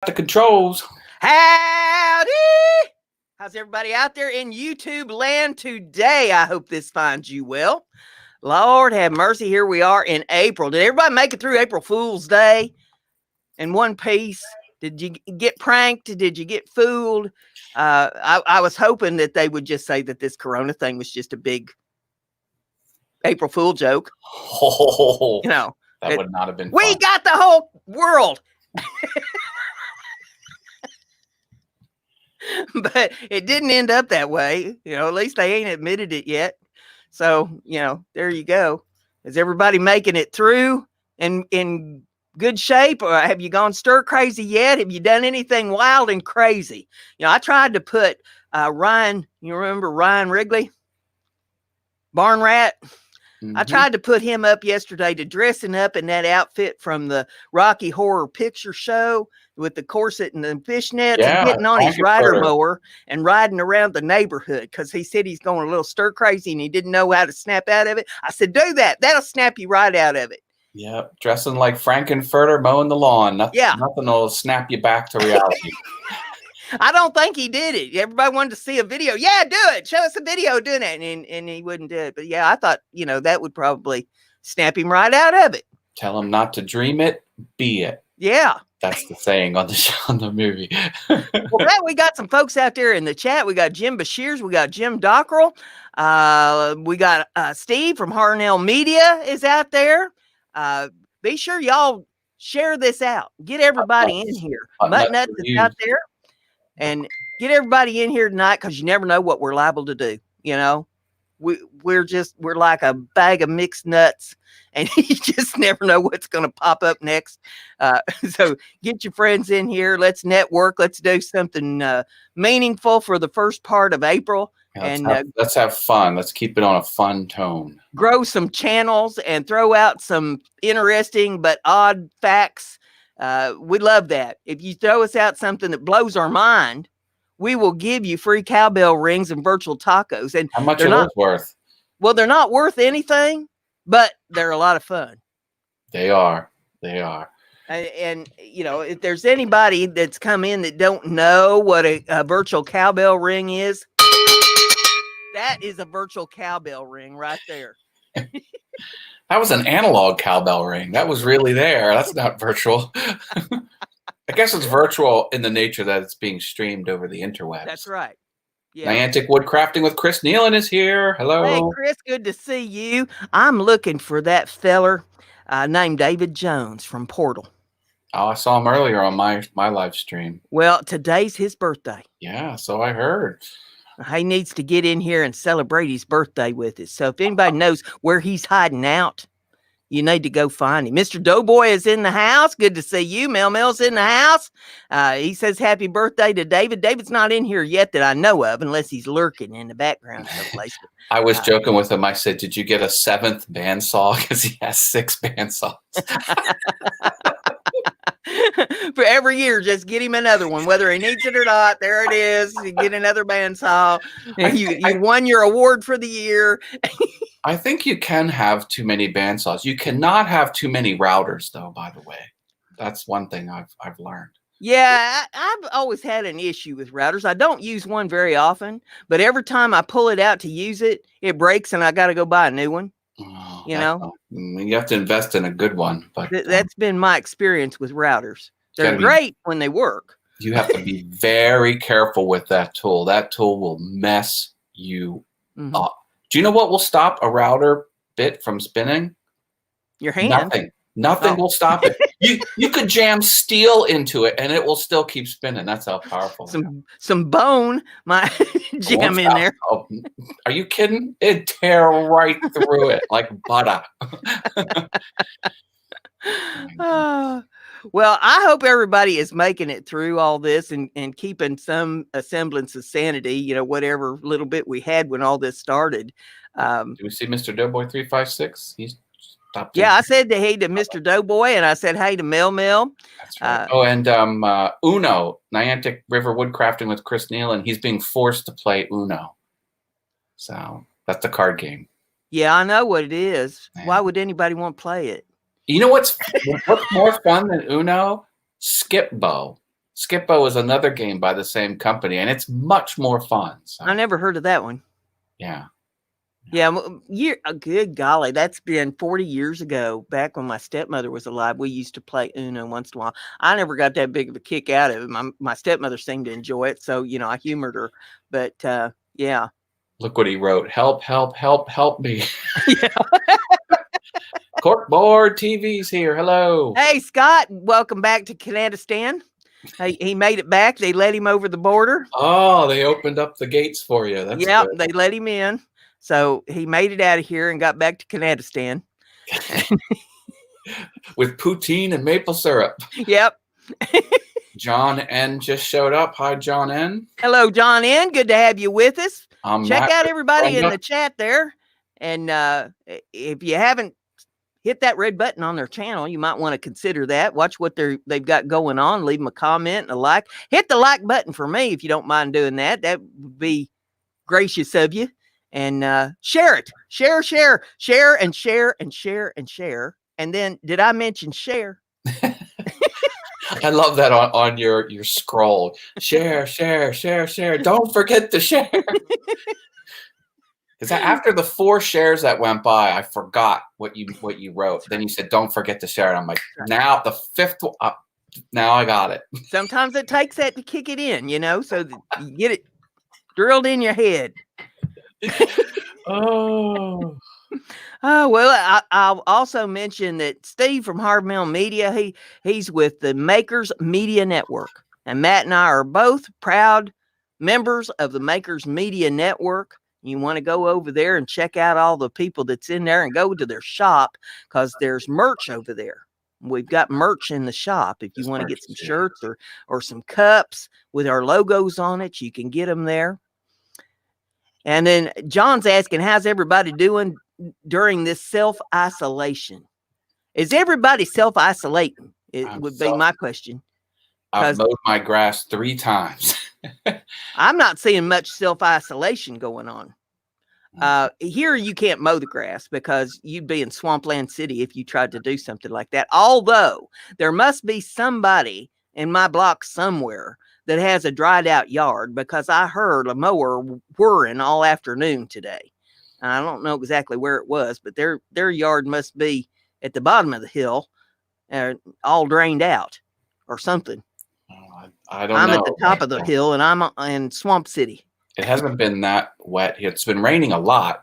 the controls. Howdy! How's everybody out there in YouTube land today? I hope this finds you well. Lord have mercy, here we are in April. Did everybody make it through April Fool's Day in one piece? Did you get pranked? Did you get fooled? I was hoping that they would just say that this Corona thing was just a big April Fool joke. Oh, you know, that would not have been we fun. got the whole world. But it didn't end up that way. At least they ain't admitted it yet. So, there you go. Is everybody making it through in good shape? Or have you gone stir crazy yet? Have you done anything wild and crazy? I tried to put Ryan, you remember Ryan Wrigley? Barn Rat? I tried to put him up yesterday to dressing up in that outfit from the Rocky Horror Picture Show with the corset and the fishnets and getting on his rider mower and riding around the neighborhood because he said he's going a little stir crazy and he didn't know how to snap out of it. I said, do that. That'll snap you right out of it. Yeah, dressing like Frankenfurter mowing the lawn. Nothing will snap you back to reality. I don't think he did it. Everybody wanted to see a video. Yeah, do it. Show us a video doing that. And he wouldn't do it. But yeah, I thought, that would probably snap him right out of it. Tell him not to dream it, be it. Yeah. That's the saying on the show, on the movie. Well, we got some folks out there in the chat. We got Jim Bashirs. We got Jim Dockrell. We got Steve from Harnell Media is out there. Be sure y'all share this out. Get everybody in here. Mutt Nuts is out there. And get everybody in here tonight because you never know what we're liable to do. We're like a bag of mixed nuts, and you just never know what's going to pop up next. So get your friends in here. Let's network. Let's do something meaningful for the first part of April. Yeah, let's have fun. Let's keep it on a fun tone. Grow some channels and throw out some interesting but odd facts. We love that. If you throw us out something that blows our mind, we will give you free cowbell rings and virtual tacos. And how much are those worth? Well, they're not worth anything, but they're a lot of fun. They are. They are. And if there's anybody that's come in that don't know what a virtual cowbell ring is, that is a virtual cowbell ring right there. That was an analog cowbell ring. That was really there. That's not virtual. I guess it's virtual in the nature that it's being streamed over the interwebs. That's right. Yeah. Niantic Woodcrafting with Chris Nealon is here. Hello. Hey, Chris, good to see you. I'm looking for that feller named David Jones from Portal. Oh, I saw him earlier on my live stream. Well, today's his birthday. Yeah, so I heard. He needs to get in here and celebrate his birthday with us. So if anybody knows where he's hiding out, you need to go find him. Mr. Doughboy is in the house. Good to see you. Mel Mel's in the house. He says happy birthday to David. David's not in here yet that I know of, unless he's lurking in the background someplace. I was joking with him. I said, did you get a 7th bandsaw? Because he has 6 bandsaws. For every year, just get him another one, whether he needs it or not. There it is. You get another bandsaw. You won your award for the year. I think you can have too many bandsaws. You cannot have too many routers, though, by the way. That's one thing I've learned. Yeah, I've always had an issue with routers. I don't use one very often, but every time I pull it out to use it, it breaks and I got to go buy a new one. Oh, you have to invest in a good one. But that's been my experience with routers. They're great when they work. You have to be very careful with that tool. That tool will mess you up. Do you know what will stop a router bit from spinning? Your hand. Nothing will stop it. You could jam steel into it and it will still keep spinning. That's how powerful. Some bone might jam in there. Oh, are you kidding? It'd tear right through it like butter. Well, I hope everybody is making it through all this and keeping some semblance of sanity, whatever little bit we had when all this started. Do we see Mr. Doughboy 356? He's stopped. Yeah, I said hey to Mr. Doughboy and I said hey to Mel. That's right. And Uno, Niantic River Woodcrafting with Chris Nealon. He's being forced to play Uno. So that's the card game. Yeah, I know what it is. Man. Why would anybody want to play it? You know what's more fun than Uno? Skip Bow. Skippo is another game by the same company, and it's much more fun. So, I never heard of that one. yeah. Yeah, good golly, that's been 40 years ago. Back when my stepmother was alive, we used to play Uno once in a while. I never got that big of a kick out of it. My stepmother seemed to enjoy it, so I humored her. But yeah. Look what he wrote. Help, help, help, help me. Yeah. Corkboard TV's here. Hello. Hey, Scott, welcome back to Canadistan. He made it back. They let him over the border. Oh, they opened up the gates for you. That's Yeah, good. they let him in. So he made it out of here and got back to Canadistan. With poutine and maple syrup. Yep. John N just showed up. Hi, John N. Hello, John N. Good to have you with us. Check out everybody Brenda. in the chat there. And if you haven't hit that red button on their channel, you might want to consider that. Watch what they've got going on. Leave them a comment and a like. Hit the like button for me if you don't mind doing that. That would be gracious of you. And share it. Share, and share, and share, and share. And then, did I mention share? I love that on your scroll. Share, share, share, share. Don't forget to share. Because after the 4 shares that went by, I forgot what you wrote. Then you said, "Don't forget to share." And I'm like, now the 5th one. Now I got it. Sometimes it takes that to kick it in, so that you get it drilled in your head. Oh. Oh, well, I'll also mention that Steve from Hard Mill Media, he's with the Makers Media Network. And Matt and I are both proud members of the Makers Media Network. You want to go over there and check out all the people that's in there and go to their shop because there's merch over there. We've got merch in the shop. If you want to get some shirts or some cups with our logos on it, you can get them there. And then John's asking, how's everybody doing during this self-isolation? Is everybody self-isolating? It would be my question. I've mowed my grass 3 times. I'm not seeing much self-isolation going on. Here you can't mow the grass because you'd be in Swampland City if you tried to do something like that. Although there must be somebody in my block somewhere that has a dried out yard, because I heard a mower whirring all afternoon today. And I don't know exactly where it was, but their yard must be at the bottom of the hill, all drained out or something. I don't know. I'm at the top of the hill, and I'm in Swamp City. It hasn't been that wet. It's been raining a lot,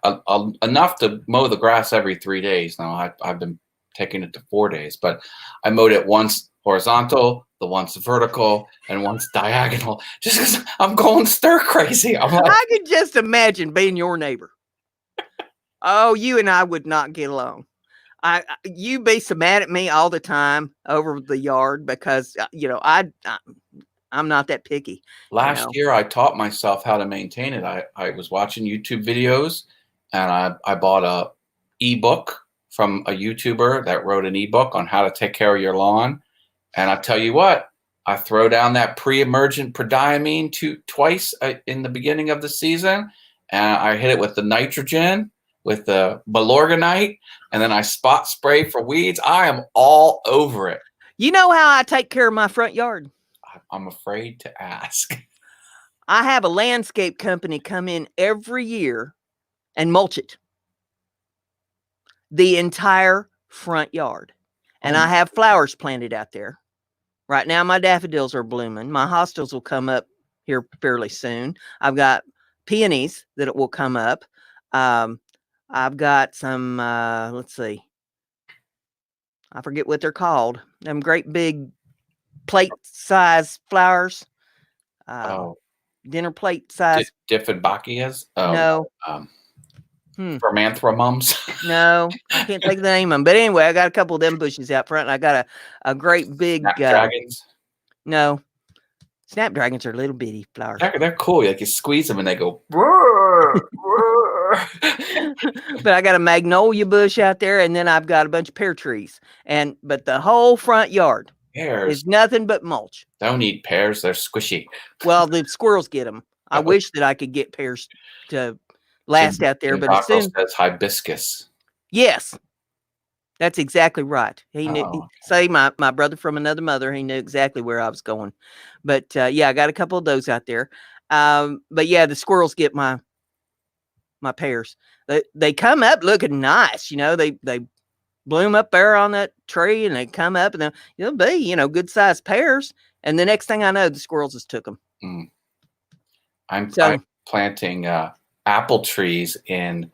enough to mow the grass every 3 days. Now I've been taking it to 4 days, but I mowed it once horizontal, the once vertical, and once diagonal, just because I'm going stir crazy. I could just imagine being your neighbor. Oh, you and I would not get along. You'd be so mad at me all the time over the yard because I'm not that picky. Last year, I taught myself how to maintain it. I was watching YouTube videos, and I bought a ebook from a YouTuber that wrote an ebook on how to take care of your lawn. And I tell you what, I throw down that pre-emergent prodiamine twice in the beginning of the season, and I hit it with the nitrogen, with the Malorganite, and then I spot spray for weeds. I am all over it. You know how I take care of my front yard? I'm afraid to ask. I have a landscape company come in every year and mulch it. The entire front yard. And I have flowers planted out there. Right now, my daffodils are blooming. My hostas will come up here fairly soon. I've got peonies that will come up. I've got some, let's see. I forget what they're called. Them great big plate size flowers. Dinner plate size. Diphidbacchias? No. Vermanthropums? No, I can't think of the name of them. But anyway, I got a couple of them bushes out front. And I got a great big. Snapdragons? No. Snapdragons are little bitty flowers. They're cool. Like you squeeze them and they go. But I got a magnolia bush out there, and then I've got a bunch of pear trees. But the whole front yard is nothing but mulch. Don't eat pears; they're squishy. Well, the squirrels get them. I wish that I could get pears to last out there, but as soon says hibiscus. Yes. That's exactly right. He knew. Oh, Say my brother from another mother. He knew exactly where I was going. But yeah, I got a couple of those out there. But yeah, the squirrels get my pears. They come up looking nice. They bloom up there on that tree, and they come up, and they'll be good sized pears. And the next thing I know, the squirrels just took them. mm. I'm So planting apple trees in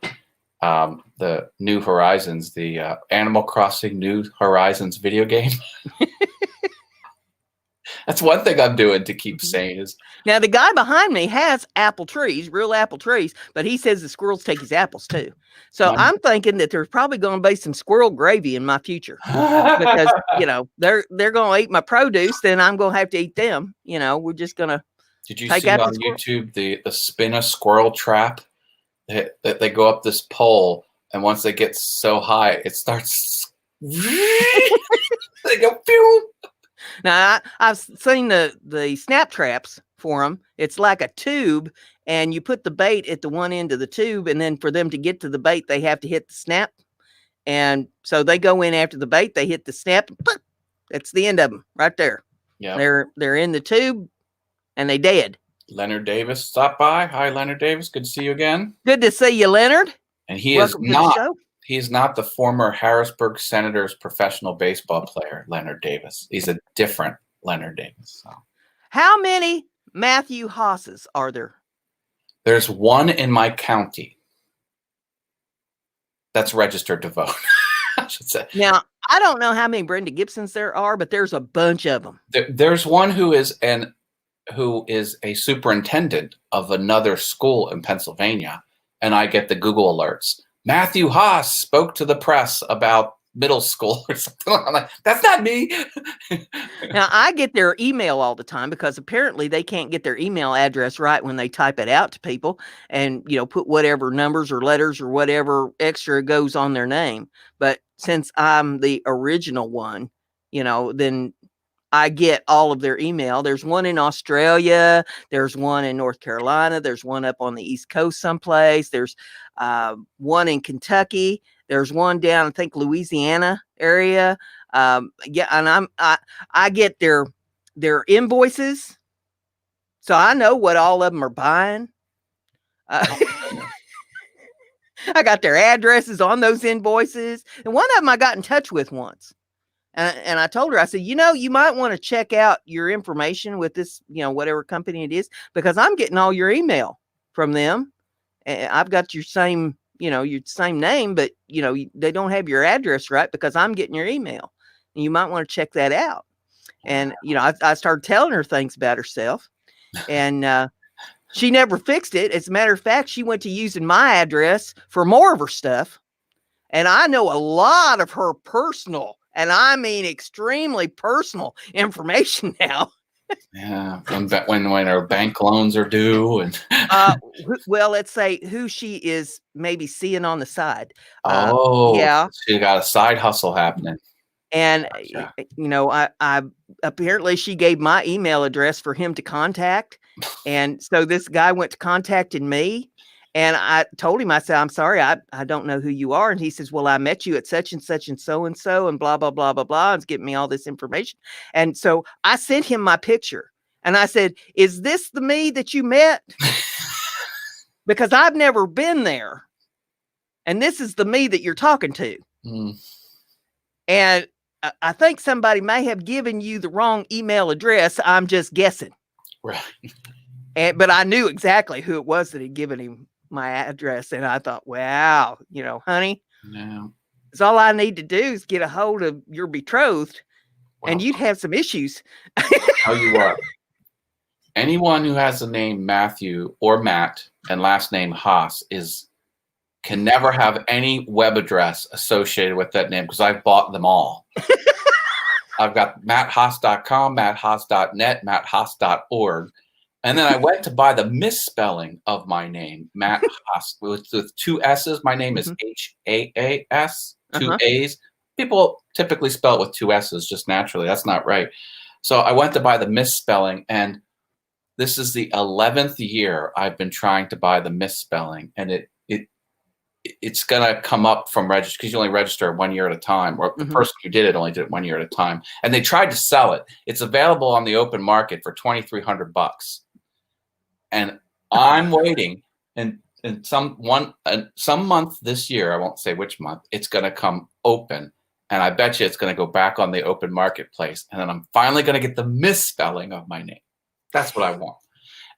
the New Horizons, the Animal Crossing New Horizons video game. That's one thing I'm doing to keep sane. Is now the guy behind me has apple trees, real apple trees, but he says the squirrels take his apples too. So I'm thinking that there's probably going to be some squirrel gravy in my future because they're going to eat my produce, then I'm going to have to eat them. We're just going to. Did you take see out on the squirrel. YouTube the spin a squirrel trap? That they go up this pole, and once they get so high, it starts. They go pew. Now I've seen the snap traps for them. It's like a tube, and you put the bait at the one end of the tube, and then for them to get to the bait, they have to hit the snap. And so they go in after the bait, they hit the snap. That's the end of them right there. Yeah, they're in the tube, and they dead. Leonard Davis stopped by. Hi, Leonard Davis. Good to see you again. Good to see you, Leonard. And he Welcome is to the show. He is not the former Harrisburg Senators professional baseball player, Leonard Davis. He's a different Leonard Davis. So. How many Matthew Haas's are there? There's one in my county that's registered to vote, I should say. Now, I don't know how many Brenda Gibsons there are, but there's a bunch of them. There's one who is a superintendent of another school in Pennsylvania, and I get the Google alerts. Matthew Haas spoke to the press about middle school or something. I'm like, that's not me. Now, I get their email all the time because apparently they can't get their email address right when they type it out to people and, put whatever numbers or letters or whatever extra goes on their name. But since I'm the original one, then I get all of their email. There's one in Australia. There's one in North Carolina. There's one up on the East Coast someplace. There's one in Kentucky. There's one down, I think, Louisiana area. Yeah, and I get their invoices, so I know what all of them are buying. I got their addresses on those invoices, and one of them I got in touch with once. And I told her, I said, you might want to check out your information with this, whatever company it is, because I'm getting all your email from them. And I've got your same name, but, they don't have your address right because I'm getting your email. And you might want to check that out. And, I started telling her things about herself. And she never fixed it. As a matter of fact, she went to using my address for more of her stuff. And I know a lot of her personal, and I mean extremely personal information now. Yeah, when her bank loans are due, and well, let's say who she is maybe seeing on the side. Yeah, she got a side hustle happening. And gotcha. I apparently she gave my email address for him to contact, and so this guy went to contacting me. And I told him, I said, I'm sorry, I don't know who you are. And he says, well, I met you at such and such and so, and blah, blah, blah, blah, blah. And getting me all this information. And so I sent him my picture. And I said, is this the me that you met? Because I've never been there. And this is the me that you're talking to. Mm. And I think somebody may have given you the wrong email address. I'm just guessing. Right. But I knew exactly who it was that had given him my address, and I thought, wow, honey, no, it's all I need to do is get a hold of your betrothed, and you'd have some issues. Tell you what, anyone who has the name Matthew or Matt and last name Haas can never have any web address associated with that name because I've bought them all. I've got matthaas.com, matthaas.net, matthaas.org. And then I went to buy the misspelling of my name, Matt Haas, with two S's. My name is Haas, two A's. People typically spell it with two S's just naturally. That's not right. So I went to buy the misspelling, and this is the 11th year I've been trying to buy the misspelling, and it's going to come up from register because you only register 1 year at a time, or the person who did it only did it 1 year at a time. And they tried to sell it. It's available on the open market for $2,300. And I'm waiting, and some month this year, I won't say which month, it's going to come open. And I bet you it's going to go back on the open marketplace. And then I'm finally going to get the misspelling of my name. That's what I want.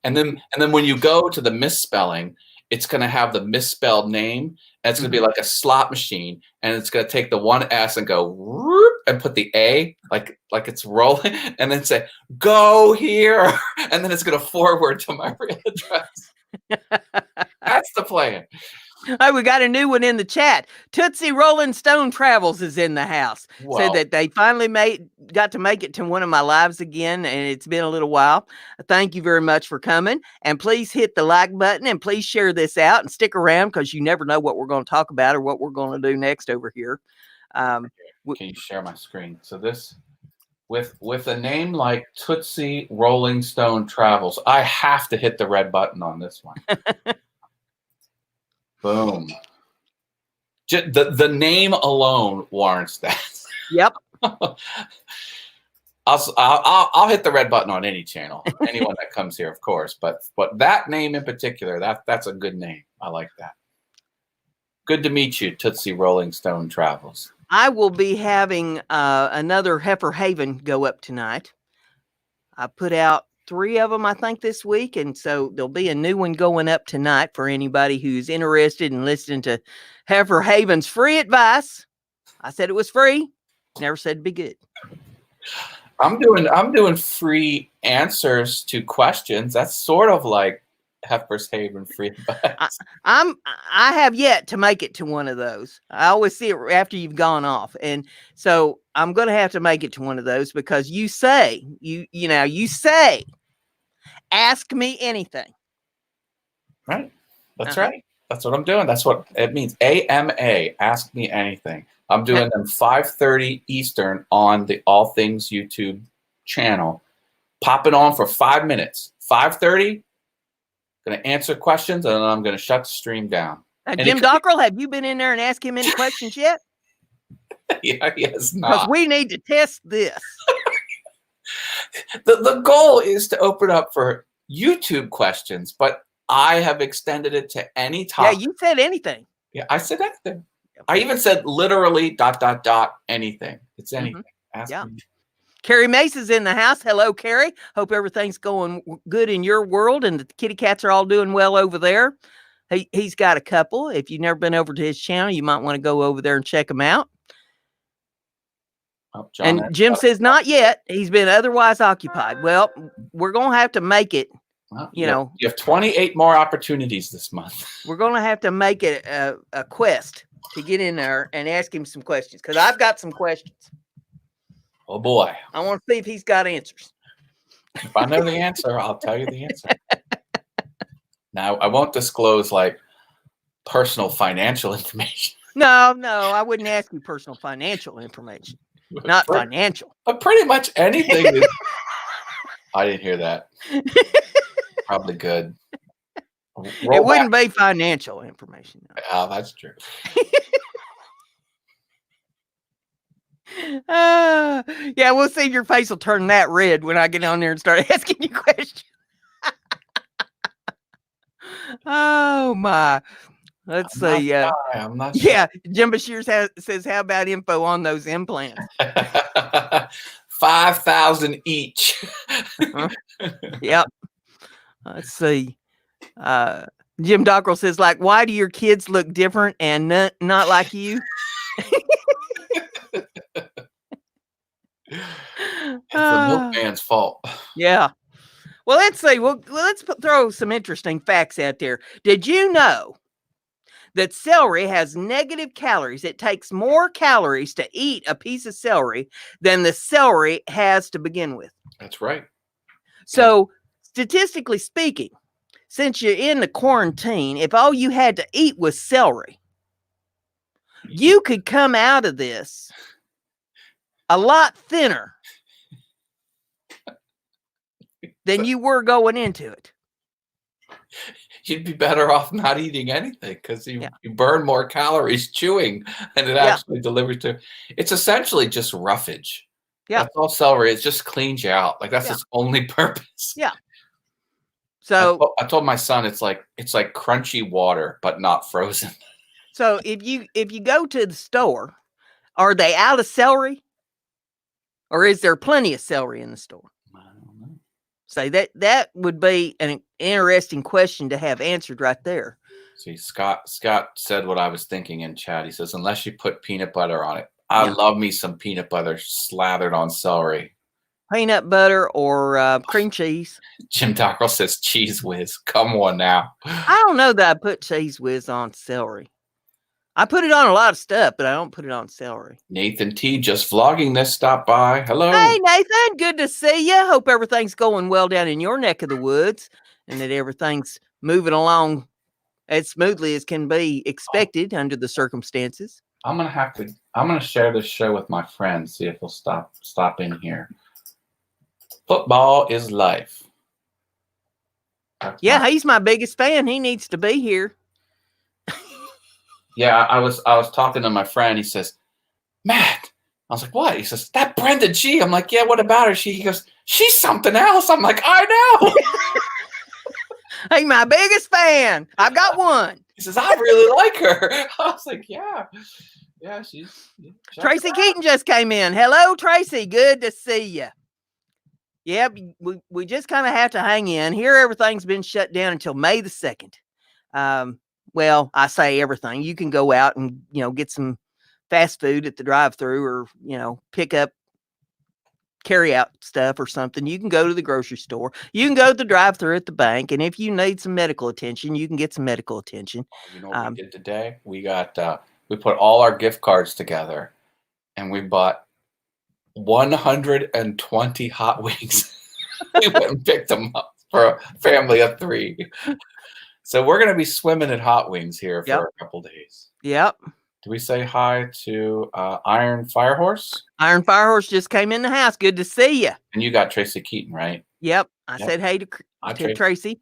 And then when you go to the misspelling, it's going to have the misspelled name. And it's going to be like a slot machine. And it's going to take the one S and go whoop, and put the A like it's rolling, and then say, go here. And then it's going to forward to my real address. That's the plan. Oh, we got a new one in the chat. Tootsie Rolling Stone Travels is in the house. Wow. Said that they finally got to make it to one of my lives again, and it's been a little while. Thank you very much for coming. And please hit the like button, and please share this out and stick around, because you never know what we're going to talk about or what we're going to do next over here. Can you share my screen? So this, with a name like Tootsie Rolling Stone Travels, I have to hit the red button on this one. Boom. The name alone warrants that. Yep. I'll hit the red button on any channel, anyone that comes here, of course. But that name in particular, that's a good name. I like that. Good to meet you, Tootsie Rolling Stone Travels. I will be having another Heifer Haven go up tonight. I put out 3 of them, I think, this week. And so there'll be a new one going up tonight for anybody who's interested in listening to Heifer Haven's free advice. I said it was free. Never said it'd be good. I'm doing free answers to questions. That's sort of like Heifer's Haven free advice. I have yet to make it to one of those. I always see it after you've gone off. And so I'm going to have to make it to one of those, because you say, you say, ask me anything. Right. That's right. That's what I'm doing. That's what it means. AMA, ask me anything. I'm doing them 5:30 Eastern on the All Things YouTube channel. Pop it on for 5 minutes. 5:30. Going to answer questions, and then I'm going to shut the stream down. Jim Dockrell, have you been in there and asked him any questions yet? Yeah, he has not. Because we need to test this. The goal is to open up for YouTube questions, but I have extended it to any topic. Yeah, you said anything. Yeah, I said anything. I even said literally ... anything. It's anything. Ask me. Carrie Mace is in the house. Hello, Carrie. Hope everything's going good in your world, and the kitty cats are all doing well over there. He's got a couple. If you've never been over to his channel, you might want to go over there and check him out. Oh, and Jim says not yet. He's been otherwise occupied. Well, we're going to have to make it. Well, you have 28 more opportunities this month. We're going to have to make it a quest to get in there and ask him some questions, because I've got some questions. Oh boy. I want to see if he's got answers. If I know the answer, I'll tell you the answer. Now, I won't disclose like personal financial information. No, I wouldn't ask you personal financial information. Not financial. But pretty much anything is... I didn't hear that. Probably good. It wouldn't be financial information. No. Oh, that's true. Yeah, we'll see if your face will turn that red when I get on there and start asking you questions. Oh my. Let's see. I'm not sure. Yeah, Jim Bashir says, how about info on those implants? 5,000 each. Yep. Let's see. Jim Dockrell says, like, why do your kids look different and not like you? It's the milkman's fault. Yeah. Well, let's see. Well, let's throw some interesting facts out there. Did you know that celery has negative calories? It takes more calories to eat a piece of celery than the celery has to begin with. That's right. So, statistically speaking, since you're in the quarantine, if all you had to eat was celery, you could come out of this a lot thinner than you were going into it. you'd be better off not eating anything because you, Yeah. you burn more calories chewing than it Yeah. actually delivers to. It's essentially just roughage. Yeah. That's all celery. It just cleans you out. Like that's Yeah. its only purpose. Yeah. So I told my son it's like crunchy water, but not frozen. so if you go to the store, are they out of celery? Or is there plenty of celery in the store? I don't know. Say that would be an interesting question to have answered right there. See, Scott said what I was thinking in chat. He says, unless you put peanut butter on it. I Yeah. love me some peanut butter slathered on celery. Peanut butter or cream cheese. Jim Dockrell says cheese whiz. Come on now. I don't know that I put cheese whiz on celery. I put it on a lot of stuff, but I don't put it on celery. Nathan T just vlogging this. Stop by. Hello. Hey, Nathan. Good to see you. Hope everything's going well down in your neck of the woods and that everything's moving along as smoothly as can be expected under the circumstances. I'm gonna share this show with my friends, see if he'll stop in here. Football is life. Yeah, he's my biggest fan. He needs to be here. Yeah, I was talking to my friend. He says, Matt. I was like, what? He says, that BrendaG. I'm like, yeah, what about her? He goes, she's something else. I'm like, I know. Hey, my biggest fan. I've got one. He says, I really like her. I was like, yeah, she's. Tracy Keaton just came in. Hello, Tracy. Good to see you. Yep, we just kind of have to hang in. Here, everything's been shut down until May the 2nd. Well, I say everything. You can go out and, get some fast food at the drive-thru or, pick up carry out stuff or something. You can go to the grocery store. You can go to the drive-thru at the bank. And if you need some medical attention, you can get some medical attention. You know what we did today? We put all our gift cards together and we bought 120 hot wings. We went and picked them up for a family of 3. So we're going to be swimming at hot wings here for a couple days. Yep. Do we say hi to Iron Firehorse? Iron Firehorse just came in the house. Good to see you. And you got Tracy Keaton, right? Yep. I said hey to Tracy.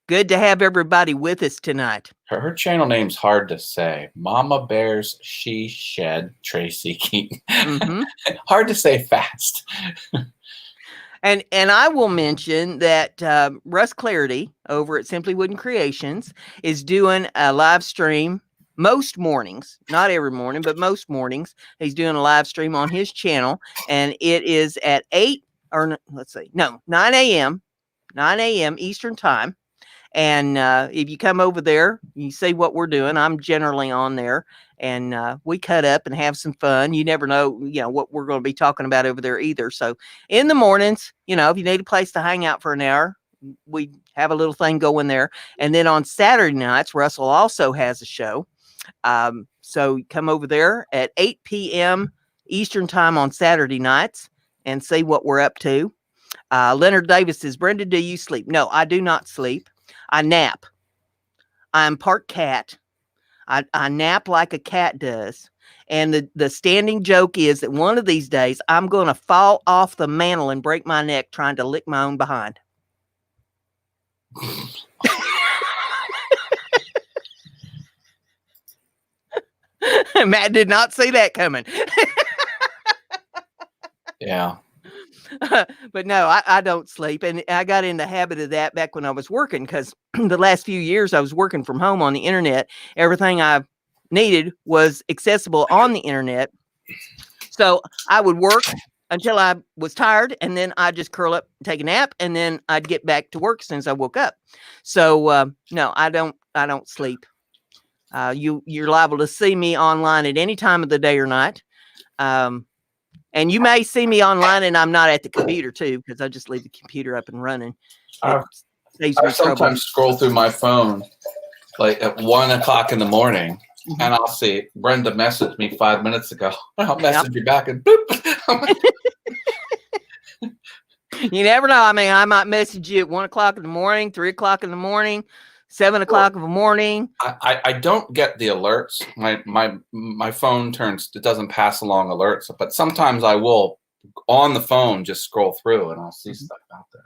Good to have everybody with us tonight. Her channel name's hard to say. Mama Bear's She Shed Tracy Keaton. Mm-hmm. Hard to say fast. And I will mention that Russ Clarity over at Simply Wooden Creations is doing a live stream most mornings, not every morning, but most mornings. He's doing a live stream on his channel, and it is at 9 a.m. Eastern time. And if you come over there, you see what we're doing. I'm generally on there, and we cut up and have some fun. You never know, what we're going to be talking about over there either. So in the mornings, if you need a place to hang out for an hour, we have a little thing going there. And then on Saturday nights, Russell also has a show. So come over there at 8 p.m. Eastern time on Saturday nights and see what we're up to. Leonard Davis says, Brenda, do you sleep? No, I do not sleep. I nap. I'm part cat. I nap like a cat does. And the standing joke is that one of these days I'm going to fall off the mantle and break my neck trying to lick my own behind. Matt did not see that coming. Yeah. But no, I don't sleep. And I got in the habit of that back when I was working, because the last few years I was working from home on the internet. Everything I needed was accessible on the internet. So I would work until I was tired, and then I'd just curl up, take a nap, and then I'd get back to work as soon as I woke up. So no, I don't sleep. You're liable to see me online at any time of the day or night. And you may see me online and I'm not at the computer too, because I just leave the computer up and running. I sometimes scroll through my phone like at 1 o'clock in the morning, and I'll see Brenda messaged me 5 minutes ago. I'll message you back and boop. You never know. I mean, I might message you at 1 o'clock in the morning, 3 o'clock in the morning, 7 o'clock in the morning. I don't get the alerts. My phone it doesn't pass along alerts, but sometimes I will on the phone just scroll through and I'll see stuff out there.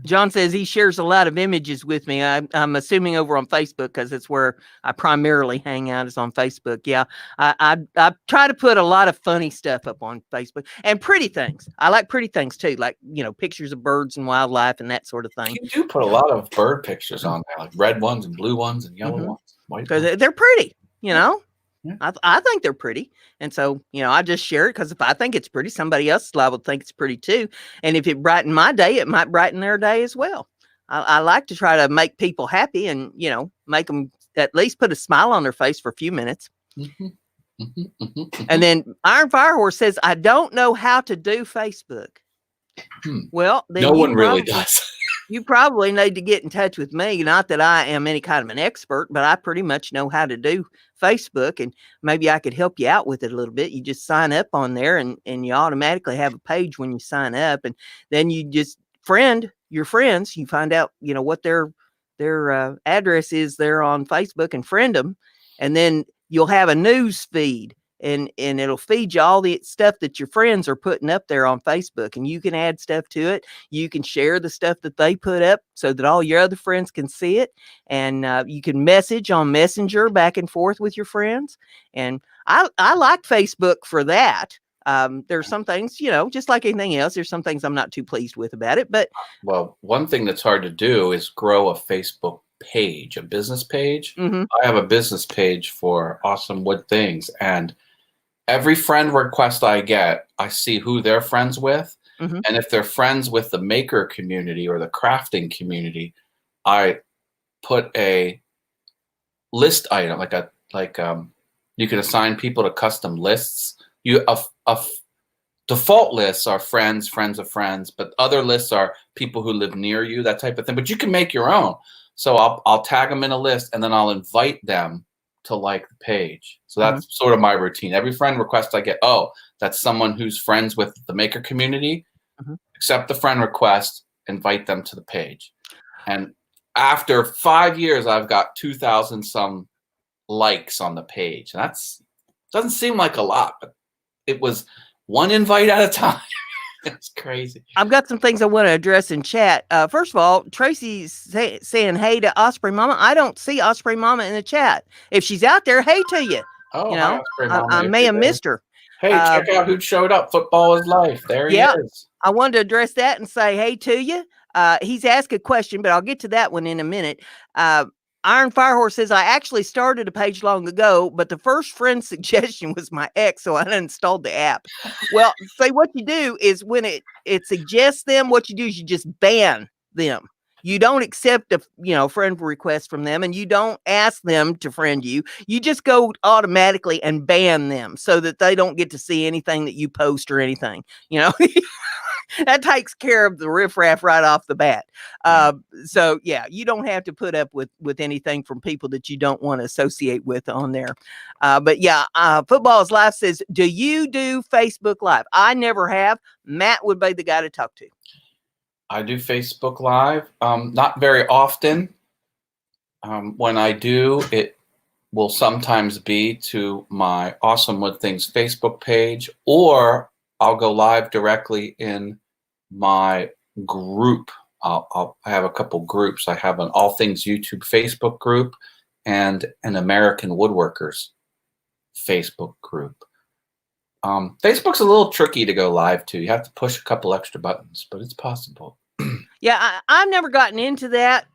John says he shares a lot of images with me. I'm assuming over on Facebook, because it's where I primarily hang out, is on Facebook. Yeah, I try to put a lot of funny stuff up on Facebook, and pretty things. I like pretty things too, like, you know, pictures of birds and wildlife and that sort of thing. You do put a lot of bird pictures on there, like red ones and blue ones and yellow ones, white ones. Because they're pretty, you know. Yeah. I think they're pretty. And so, you know, I just share it because if I think it's pretty, somebody else will think it's pretty too. And if it brightened my day, it might brighten their day as well. I like to try to make people happy and, you know, make them at least put a smile on their face for a few minutes. And then Iron Firehorse says, I don't know how to do Facebook. Well, then no one really does. You probably need to get in touch with me. Not that I am any kind of an expert, but I pretty much know how to do Facebook, and maybe I could help you out with it a little bit. You just sign up on there, and you automatically have a page when you sign up, and then you just friend your friends. You find out, you know, what their address is there on Facebook, and friend them, and then you'll have a news feed. And it'll feed you all the stuff that your friends are putting up there on Facebook, and you can add stuff to it. You can share the stuff that they put up so that all your other friends can see it. And you can message on Messenger back and forth with your friends. And I like Facebook for that. There's some things, you know, just like anything else, there's some things I'm not too pleased with about it. But well, one thing that's hard to do is grow a Facebook page, a business page. I have a business page for Awesome Wood Things, and every friend request I get, I see who they're friends with. And if they're friends with the maker community or the crafting community, I put a list item, you can assign people to custom lists. Default lists are friends, friends of friends, but other lists are people who live near you, that type of thing. But you can make your own. So I'll tag them in a list, and then I'll invite them to like the page. So that's sort of my routine. Every friend request I get, oh, that's someone who's friends with the maker community. Accept the friend request, invite them to the page. And after 5 years, I've got 2,000 some likes on the page. And doesn't seem like a lot, but it was one invite at a time. It's crazy. I've got some things I want to address in chat. First of all, Tracy's saying hey to Osprey Mama. I don't see Osprey Mama in the chat. If she's out there, hey to you. Oh, you know, I may have missed her. Hey, check out who showed up. Football is life. There he is. I wanted to address that and say hey to you. He's asked a question, but I'll get to that one in a minute. Iron Firehorse says, I actually started a page long ago, but the first friend suggestion was my ex, so I uninstalled the app. Well, say what you do is when it suggests them, what you do is you just ban them. You don't accept a friend request from them, and you don't ask them to friend you. You just go automatically and ban them so that they don't get to see anything that you post or anything. You know, that takes care of the riffraff right off the bat. So yeah, you don't have to put up with anything from people that you don't want to associate with on there. But yeah, Football's Life says, do you do Facebook Live? I never have. Matt would be the guy to talk to. I do Facebook Live, not very often. When I do, it will sometimes be to my Awesome Wood Things Facebook page, or I'll go live directly in my group. I have a couple groups. I have an All Things YouTube Facebook group and an American Woodworkers Facebook group. Facebook's a little tricky to go live to. You have to push a couple extra buttons, but it's possible. Yeah, I've never gotten into that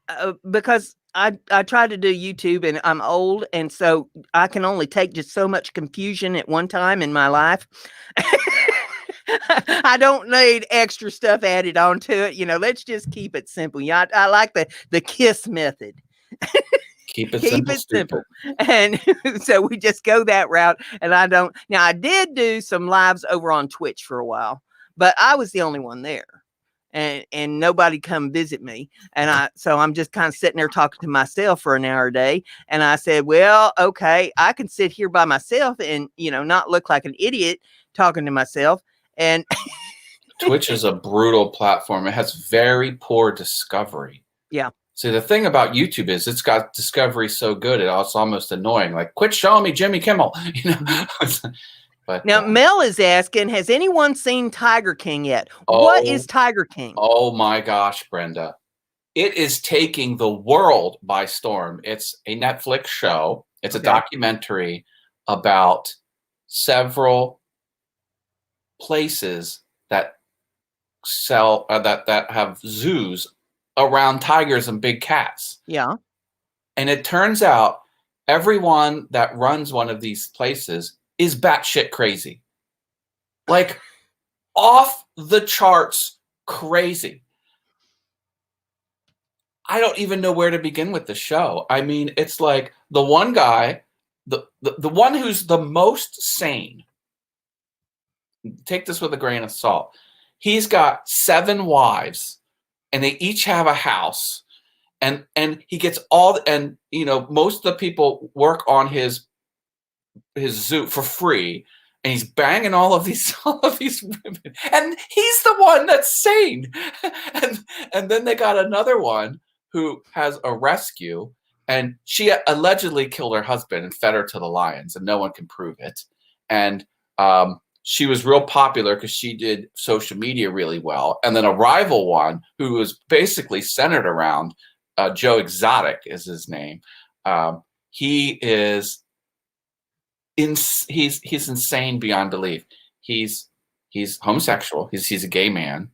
because I try to do YouTube, and I'm old, and so I can only take just so much confusion at one time in my life. I don't need extra stuff added onto it. You know, let's just keep it simple. Yeah, I like the KISS method. Keep it simple. And so we just go that route. And I did do some lives over on Twitch for a while, but I was the only one there. And nobody come visit me. And so I'm just kind of sitting there talking to myself for an hour a day. And I said, well, okay, I can sit here by myself and, not look like an idiot talking to myself. And Twitch is a brutal platform. It has very poor discovery. Yeah. See, the thing about YouTube is it's got discovery so good, it's almost annoying. Like, quit showing me Jimmy Kimmel, But But Now, Mel is asking, has anyone seen Tiger King yet? What is Tiger King? Oh my gosh, Brenda. It is taking the world by storm. It's a Netflix show. It's a documentary about several places that sell that have zoos around tigers and big cats. Yeah. And it turns out everyone that runs one of these places is batshit crazy. Like off the charts crazy. I don't even know where to begin with the show. I mean, it's like the one guy, the one who's the most sane. Take this with a grain of salt. He's got 7 wives, and they each have a house, and he gets and most of the people work on his zoo for free, and he's banging all of these women, and he's the one that's sane. and then they got another one who has a rescue, and she allegedly killed her husband and fed her to the lions, and no one can prove it. And she was real popular because she did social media really well. And then a rival one who was basically centered around Joe Exotic is his name. He is he's insane beyond belief. He's homosexual. He's a gay man,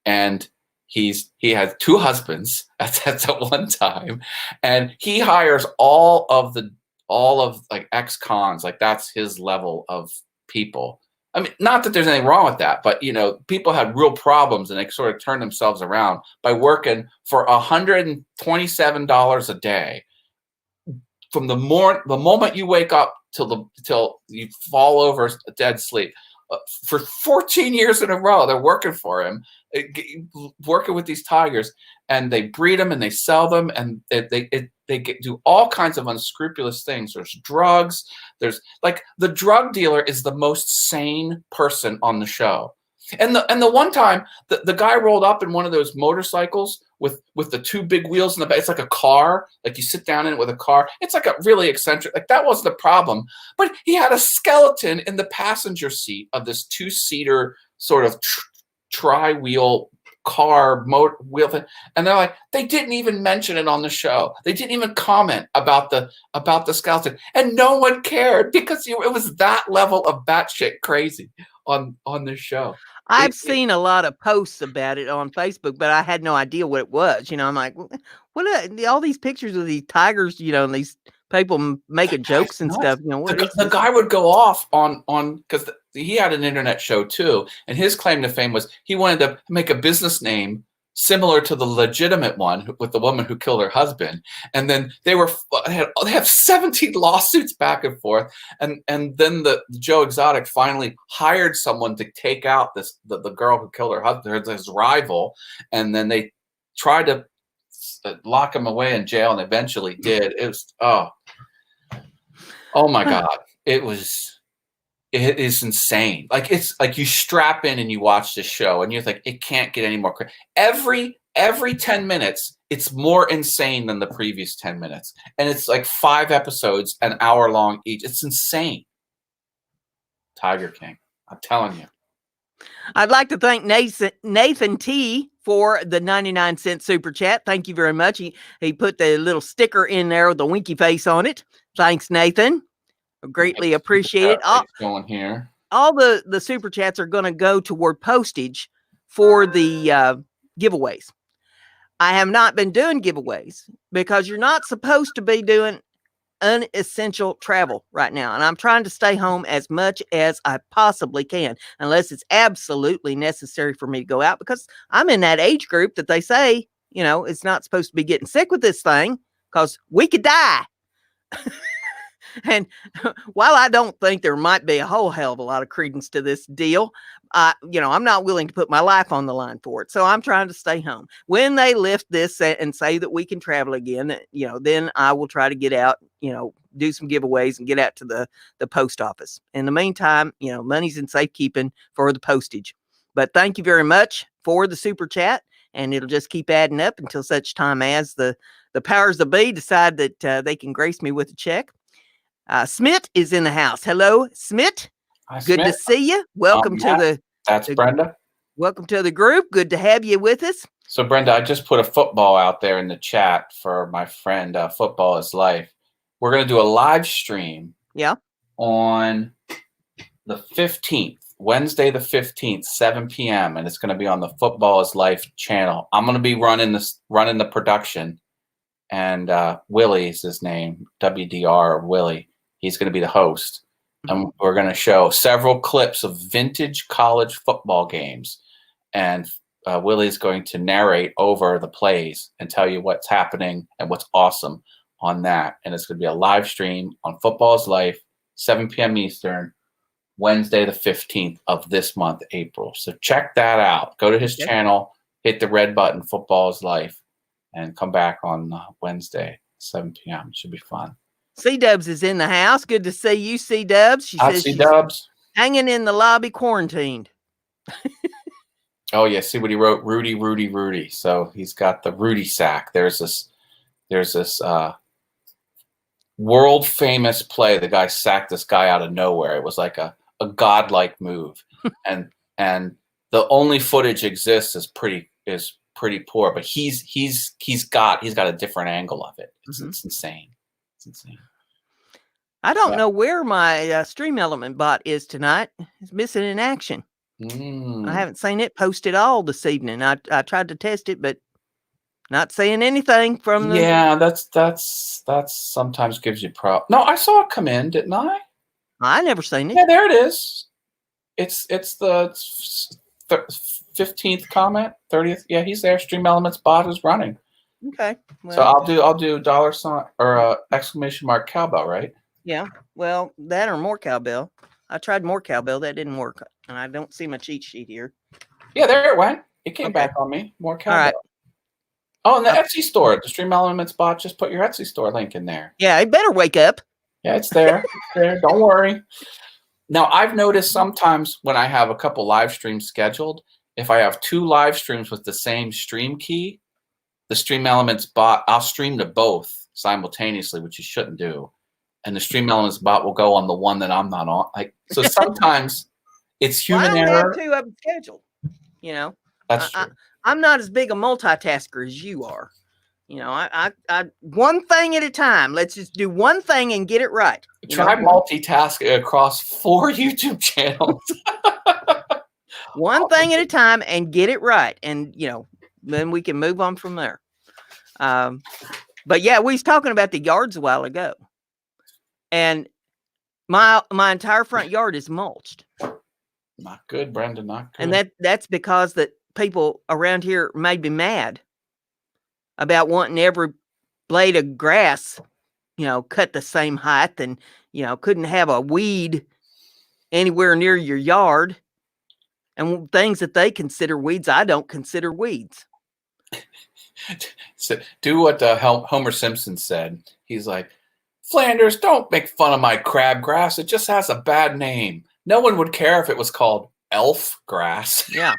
and he has 2 husbands at one time, and he hires all of like ex-cons. Like that's his level of people. I mean, not that there's anything wrong with that, but people had real problems, and they sort of turned themselves around by working for $127 a day from the moment you wake up till you fall over dead sleep. For 14 years in a row, they're working for him, working with these tigers, and they breed them and they sell them, and they do all kinds of unscrupulous things. There's drugs. There's like the drug dealer is the most sane person on the show. And the one time the guy rolled up in one of those motorcycles with the 2 big wheels in the back. It's like a car, like you sit down in it with a car. It's like a really eccentric, like that wasn't the problem. But he had a skeleton in the passenger seat of this 2-seater sort of tri-wheel car wheel thing. And they're like, they didn't even mention it on the show. They didn't even comment about the skeleton. And no one cared because it was that level of batshit crazy on this show. I've seen a lot of posts about it on Facebook, but I had no idea what it was. I'm like, what are all these pictures of these tigers, and these people making jokes and stuff. The guy would go off on because he had an internet show too, and his claim to fame was he wanted to make a business name similar to the legitimate one with the woman who killed her husband. And then they have 17 lawsuits back and forth. And then the Joe Exotic finally hired someone to take out the girl who killed her husband, his rival. And then they tried to lock him away in jail, and eventually did. It was, oh my God. It is insane. Like it's like you strap in and you watch this show and you're like, it can't get any more crazy. Every 10 minutes, it's more insane than the previous 10 minutes. And it's like 5 episodes, an hour long each. It's insane. Tiger King. I'm telling you. I'd like to thank Nathan T for the 99-cent super chat. Thank you very much. He put the little sticker in there with the winky face on it. Thanks, Nathan. Greatly appreciate it. Going here. All the super chats are going to go toward postage for the giveaways. I have not been doing giveaways because you're not supposed to be doing unessential travel right now. And I'm trying to stay home as much as I possibly can, unless it's absolutely necessary for me to go out, because I'm in that age group that they say, it's not supposed to be getting sick with this thing because we could die. And while I don't think there might be a whole hell of a lot of credence to this deal, I'm not willing to put my life on the line for it. So I'm trying to stay home. When they lift this and say that we can travel again, then I will try to get out, do some giveaways and get out to the post office. In the meantime, money's in safekeeping for the postage. But thank you very much for the super chat. And it'll just keep adding up until such time as the powers that be decide that they can grace me with a check. Smith is in the house. Hello, Smith. Hi, Good to Smith. see you. Welcome to Matt. That's the Brenda. welcome to the group. Good to have you with us. So, Brenda, I just put a football out there in the chat for my friend, Football is Life. We're going to do a live stream Yeah. on the 15th, Wednesday the 15th, 7 p.m., and it's going to be on the Football is Life channel. I'm going to be running the production, and Willie is his name, WDR Willie. He's going to be the host, and we're going to show several clips of vintage college football games, and Willie's going to narrate over the plays and tell you what's happening and what's awesome on that. And it's going to be a live stream on Football is Life, 7 p.m. Eastern, Wednesday the 15th of this month, April. So check that out. Go to his channel, hit the red button, Football is Life, and come back on Wednesday, 7 p.m. It should be fun. C-Dubs is in the house. Good to see you, C-Dubs. She says she's hanging in the lobby quarantined. Oh, yeah. See what he wrote? Rudy, Rudy, Rudy. So he's got the Rudy sack. There's this world famous play. The guy sacked this guy out of nowhere. It was like a godlike move. and the only footage exists is pretty poor, but he's got a different angle of it. It's insane. It's insane. I don't know where my Stream Element bot is tonight. It's missing in action. I haven't seen it posted all this evening. I tried to test it, but not seeing anything from the. Yeah, that's sometimes gives you problem. No, I saw it come in, didn't I? I never seen it. Yeah, there it is. It's the 15th comment, 30th. Yeah, he's there. Stream Elements bot is running. Okay. Well, so I'll do $ or exclamation mark cowbell, right? Yeah. Well, that or more cowbell. I tried more cowbell. That didn't work. And I don't see my cheat sheet here. Yeah, there it went. It came back on me. More cowbell. All right. Oh, and the Etsy store, the Stream Elements bot, just put your Etsy store link in there. Yeah, it better wake up. Yeah, it's there. It's there. Don't worry. Now, I've noticed sometimes when I have a couple live streams scheduled, if I have 2 live streams with the same stream key, the Stream Elements bot, I'll stream to both simultaneously, which you shouldn't do. And the Stream Elements bot will go on the one that I'm not on. So sometimes it's human error. I have 2 of them scheduled. You know, that's true. I'm not as big a multitasker as you are. You know, I one thing at a time. Let's just do one thing and get it right. Try multitasking across 4 YouTube channels. One thing at a time and get it right. And, you know, then we can move on from there. But yeah, we was talking about the yards a while ago. And my entire front yard is mulched. Not good, Brenda, not good. And that's because that people around here made me mad about wanting every blade of grass, you know, cut the same height, and, you know, couldn't have a weed anywhere near your yard. And things that they consider weeds, I don't consider weeds. So do what Homer Simpson said. He's like, Flanders, don't make fun of my crabgrass. It just has a bad name. No one would care if it was called elf grass. Yeah.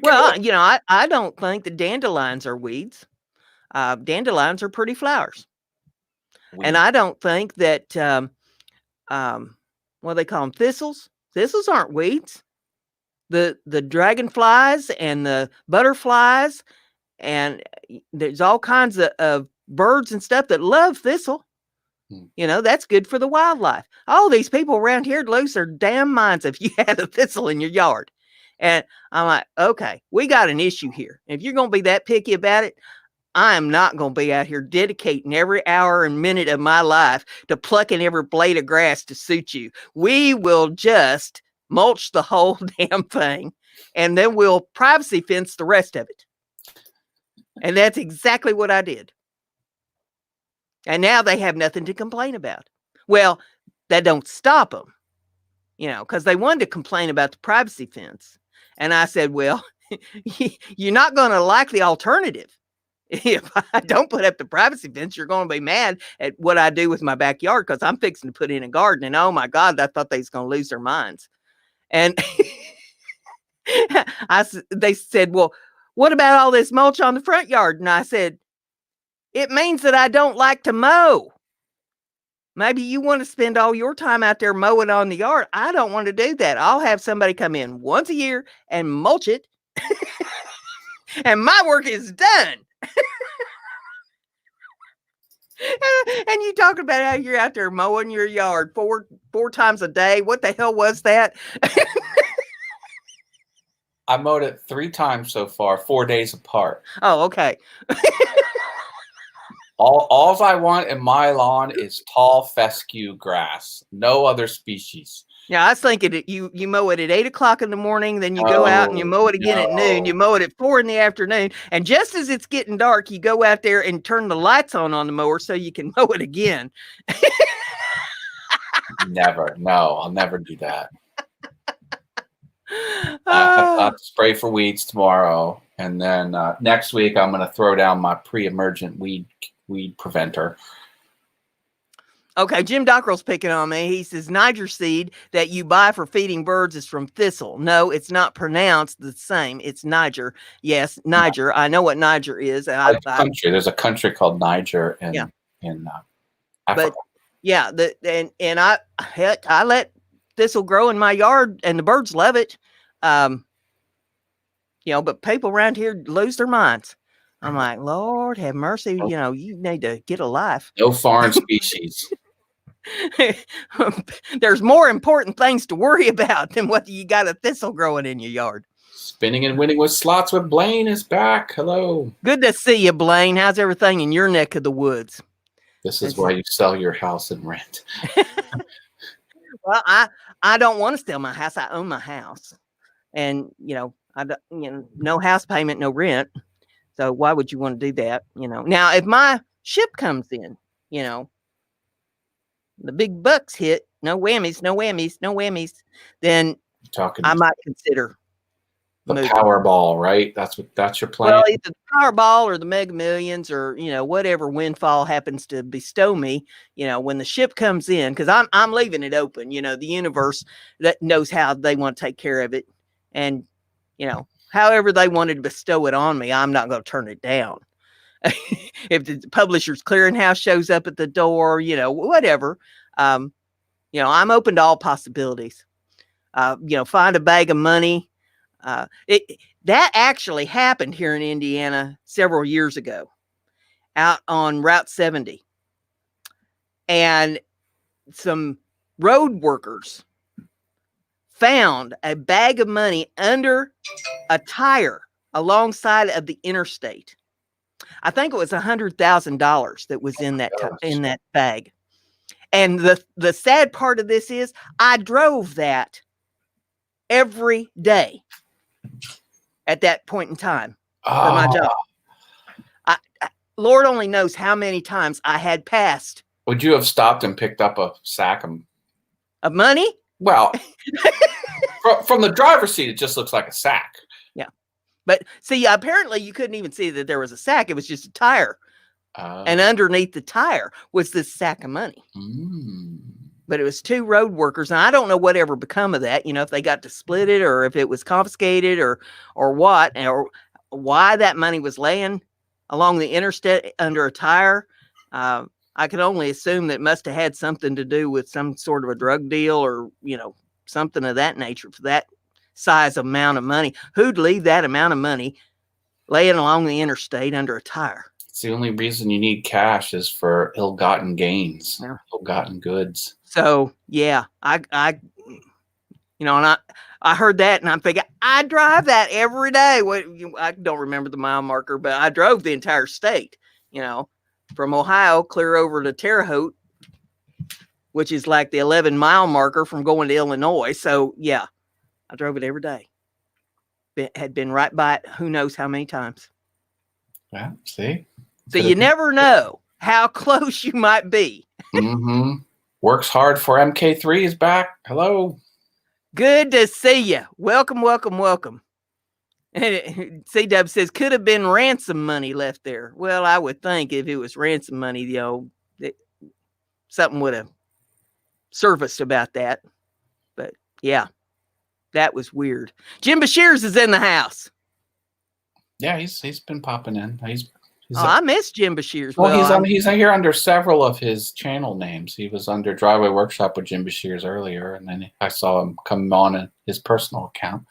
Well, you know, I don't think the dandelions are weeds. Dandelions are pretty flowers. And I don't think that, what do they call them? Thistles? Thistles aren't weeds. The dragonflies and the butterflies, and there's all kinds of birds and stuff that love thistle. You know, that's good for the wildlife. All these people around here lose their damn minds if you had a thistle in your yard. And I'm like, okay, we got an issue here. If you're going to be that picky about it, I am not going to be out here dedicating every hour and minute of my life to plucking every blade of grass to suit you. We will just mulch the whole damn thing, and then we'll privacy fence the rest of it. And that's exactly what I did. And now they have nothing to complain about. Well, that don't stop them, you know, because they wanted to complain about the privacy fence. And I said, well, you're not going to like the alternative. If I don't put up the privacy fence, you're going to be mad at what I do with my backyard, because I'm fixing to put in a garden. And oh my God, I thought they was going to lose their minds. And they said, well, what about all this mulch on the front yard? And I said, it means that I don't like to mow. Maybe you want to spend all your time out there mowing on the yard. I don't want to do that. I'll have somebody come in once a year and mulch it, and my work is done. And you talk about how you're out there mowing your yard four times a day. What the hell was that? I mowed it 3 times so far, 4 days apart. Oh, okay. All I want in my lawn is tall fescue grass. No other species. Yeah, I was thinking that you mow it at 8 o'clock in the morning, then you go out and you mow it again at noon. You mow it at 4 in the afternoon, and just as it's getting dark, you go out there and turn the lights on the mower so you can mow it again. Never. No, I'll never do that. I'll spray for weeds tomorrow, and then next week I'm going to throw down my pre-emergent weed preventer. Okay, Jim Dockrell's picking on me. He says Niger seed that you buy for feeding birds is from thistle. No, it's not pronounced the same. It's Niger. Yes, Niger. I know what Niger is. There's a country called Niger in Africa. But yeah, and I let thistle grow in my yard, and the birds love it. But people around here lose their minds. I'm like, Lord have mercy. You need to get a life. No foreign species. There's more important things to worry about than what you got a thistle growing in your yard. Spinning and winning with slots with Blaine is back. Hello. Good to see you, Blaine. How's everything in your neck of the woods? This is why you sell your house and rent. Well, I don't want to sell my house. I own my house, and no house payment, no rent. So why would you want to do that? Now if my ship comes in, the big bucks hit, no whammies, then I might consider the Powerball, right? That's your plan. Well, either the Powerball or the Mega Millions, or whatever windfall happens to bestow me. When the ship comes in, because I'm leaving it open. The universe that knows how they want to take care of it, and however they wanted to bestow it on me, I'm not going to turn it down. If the publisher's clearinghouse shows up at the door, whatever, I'm open to all possibilities. Find a bag of money. That actually happened here in Indiana several years ago, out on Route 70, and some road workers found a bag of money under a tire alongside of the interstate. I think it was $100,000 that was in that in that bag. And the sad part of this is I drove that every day at that point in time for my job. Lord only knows how many times I had passed. Would you have stopped and picked up a sack of money? Well, from the driver's seat, it just looks like a sack. Yeah. But see, apparently you couldn't even see that there was a sack. It was just a tire. And underneath the tire was this sack of money. But it was 2 road workers. And I don't know whatever become of that, if they got to split it or if it was confiscated or what, or why that money was laying along the interstate under a tire. I could only assume that it must have had something to do with some sort of a drug deal or, something of that nature for that size amount of money. Who'd leave that amount of money laying along the interstate under a tire? It's the only reason you need cash is for ill-gotten gains, ill-gotten goods. So yeah, I heard that and I'm thinking, I drive that every day. I don't remember the mile marker, but I drove the entire state, from Ohio clear over to Terre Haute, which is like the 11-mile marker from going to Illinois. So yeah, I drove it every day. Had been right by it who knows how many times. Yeah, see? So you never know how close you might be. Works hard for MK3 is back. Hello. Good to see you. Welcome. And C-Dub says, could have been ransom money left there. Well, I would think if it was ransom money, something would have surfaced about that. But yeah, that was weird. Jim Bashirs is in the house. Yeah, he's been popping in. Oh, I miss Jim Bashir's. Well, Well, he's here under several of his channel names. He was under Driveway Workshop with Jim Bashir's earlier, and then I saw him come on his personal account.